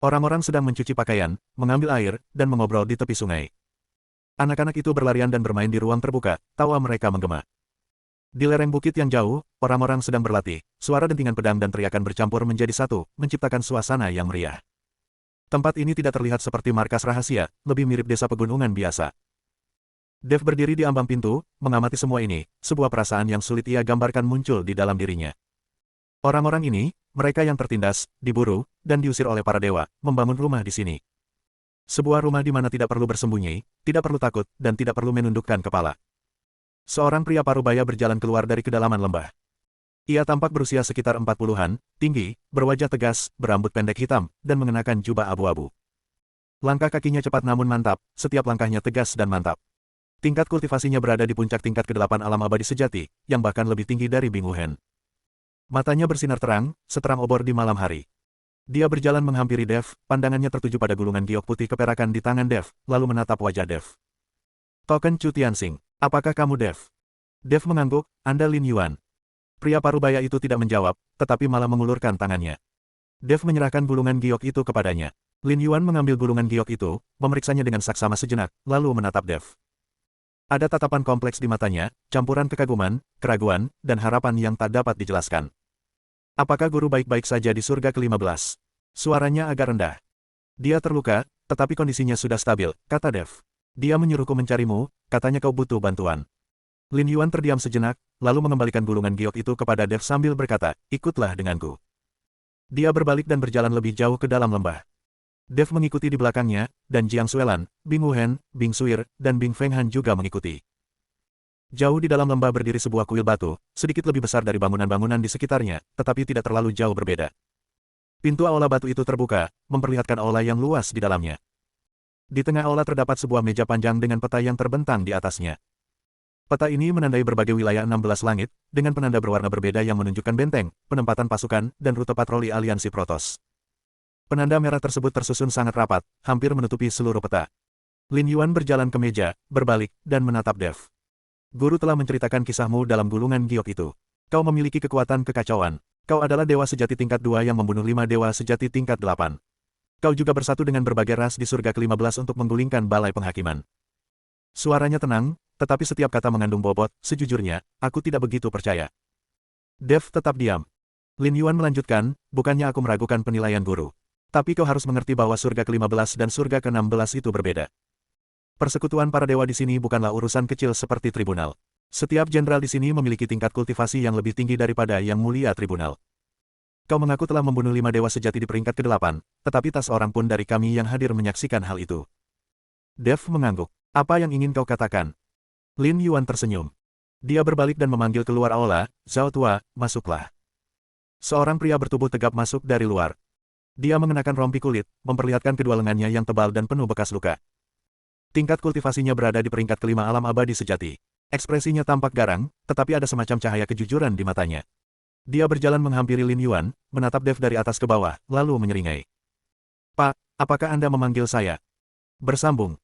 Orang-orang sedang mencuci pakaian, mengambil air, dan mengobrol di tepi sungai. Anak-anak itu berlarian dan bermain di ruang terbuka, tawa mereka menggema. Di lereng bukit yang jauh, orang-orang sedang berlatih, suara dentingan pedang dan teriakan bercampur menjadi satu, menciptakan suasana yang meriah. Tempat ini tidak terlihat seperti markas rahasia, lebih mirip desa pegunungan biasa. Dev berdiri di ambang pintu, mengamati semua ini, sebuah perasaan yang sulit ia gambarkan muncul di dalam dirinya. Orang-orang ini, mereka yang tertindas, diburu, dan diusir oleh para dewa, membangun rumah di sini. Sebuah rumah di mana tidak perlu bersembunyi, tidak perlu takut, dan tidak perlu menundukkan kepala. Seorang pria parubaya berjalan keluar dari kedalaman lembah. Ia tampak berusia sekitar 40-an, tinggi, berwajah tegas, berambut pendek hitam, dan mengenakan jubah abu-abu. Langkah kakinya cepat namun mantap, setiap langkahnya tegas dan mantap. Tingkat kultivasinya berada di puncak tingkat ke-8 alam abadi sejati, yang bahkan lebih tinggi dari Bing Wuhen. Matanya bersinar terang, seterang obor di malam hari. Dia berjalan menghampiri Dev, pandangannya tertuju pada gulungan giok putih keperakan di tangan Dev, lalu menatap wajah Dev. Token Chu Tianxing, apakah kamu Dev? Dev mengangguk, Anda Lin Yuan. Pria parubaya itu tidak menjawab, tetapi malah mengulurkan tangannya. Dev menyerahkan gulungan giok itu kepadanya. Lin Yuan mengambil gulungan giok itu, memeriksanya dengan saksama sejenak, lalu menatap Dev. Ada tatapan kompleks di matanya, campuran kekaguman, keraguan, dan harapan yang tak dapat dijelaskan. Apakah guru baik-baik saja di surga ke-15? Suaranya agak rendah. Dia terluka, tetapi kondisinya sudah stabil, kata Dev. Dia menyuruhku mencarimu, katanya kau butuh bantuan. Lin Yuan terdiam sejenak, lalu mengembalikan gulungan giok itu kepada Dev sambil berkata, ikutlah denganku. Dia berbalik dan berjalan lebih jauh ke dalam lembah. Dev mengikuti di belakangnya, dan Jiang Xuelan, Bing Wuhen, Bing Suir, dan Bing Fenghan juga mengikuti. Jauh di dalam lembah berdiri sebuah kuil batu, sedikit lebih besar dari bangunan-bangunan di sekitarnya, tetapi tidak terlalu jauh berbeda. Pintu aula batu itu terbuka, memperlihatkan aula yang luas di dalamnya. Di tengah aula terdapat sebuah meja panjang dengan peta yang terbentang di atasnya. Peta ini menandai berbagai wilayah 16 langit, dengan penanda berwarna berbeda yang menunjukkan benteng, penempatan pasukan, dan rute patroli aliansi Protoss. Penanda merah tersebut tersusun sangat rapat, hampir menutupi seluruh peta. Lin Yuan berjalan ke meja, berbalik, dan menatap Dev. Guru telah menceritakan kisahmu dalam gulungan giok itu. Kau memiliki kekuatan kekacauan. Kau adalah dewa sejati tingkat 2 yang membunuh 5 dewa sejati tingkat 8. Kau juga bersatu dengan berbagai ras di surga ke-15 untuk menggulingkan balai penghakiman. Suaranya tenang, tetapi setiap kata mengandung bobot. Sejujurnya, aku tidak begitu percaya. Dev tetap diam. Lin Yuan melanjutkan, bukannya aku meragukan penilaian guru. Tapi kau harus mengerti bahwa surga ke-15 dan surga ke-16 itu berbeda. Persekutuan para dewa di sini bukanlah urusan kecil seperti tribunal. Setiap jenderal di sini memiliki tingkat kultivasi yang lebih tinggi daripada yang mulia tribunal. Kau mengaku telah membunuh 5 dewa sejati di peringkat ke-8, tetapi tak seorang pun dari kami yang hadir menyaksikan hal itu. Dev mengangguk. Apa yang ingin kau katakan? Lin Yuan tersenyum. Dia berbalik dan memanggil keluar aula, Zhao Tua, masuklah. Seorang pria bertubuh tegap masuk dari luar. Dia mengenakan rompi kulit, memperlihatkan kedua lengannya yang tebal dan penuh bekas luka. Tingkat kultivasinya berada di peringkat ke-5 alam abadi sejati. Ekspresinya tampak garang, tetapi ada semacam cahaya kejujuran di matanya. Dia berjalan menghampiri Lin Yuan, menatap Dev dari atas ke bawah, lalu menyeringai. Pak, apakah Anda memanggil saya? Bersambung.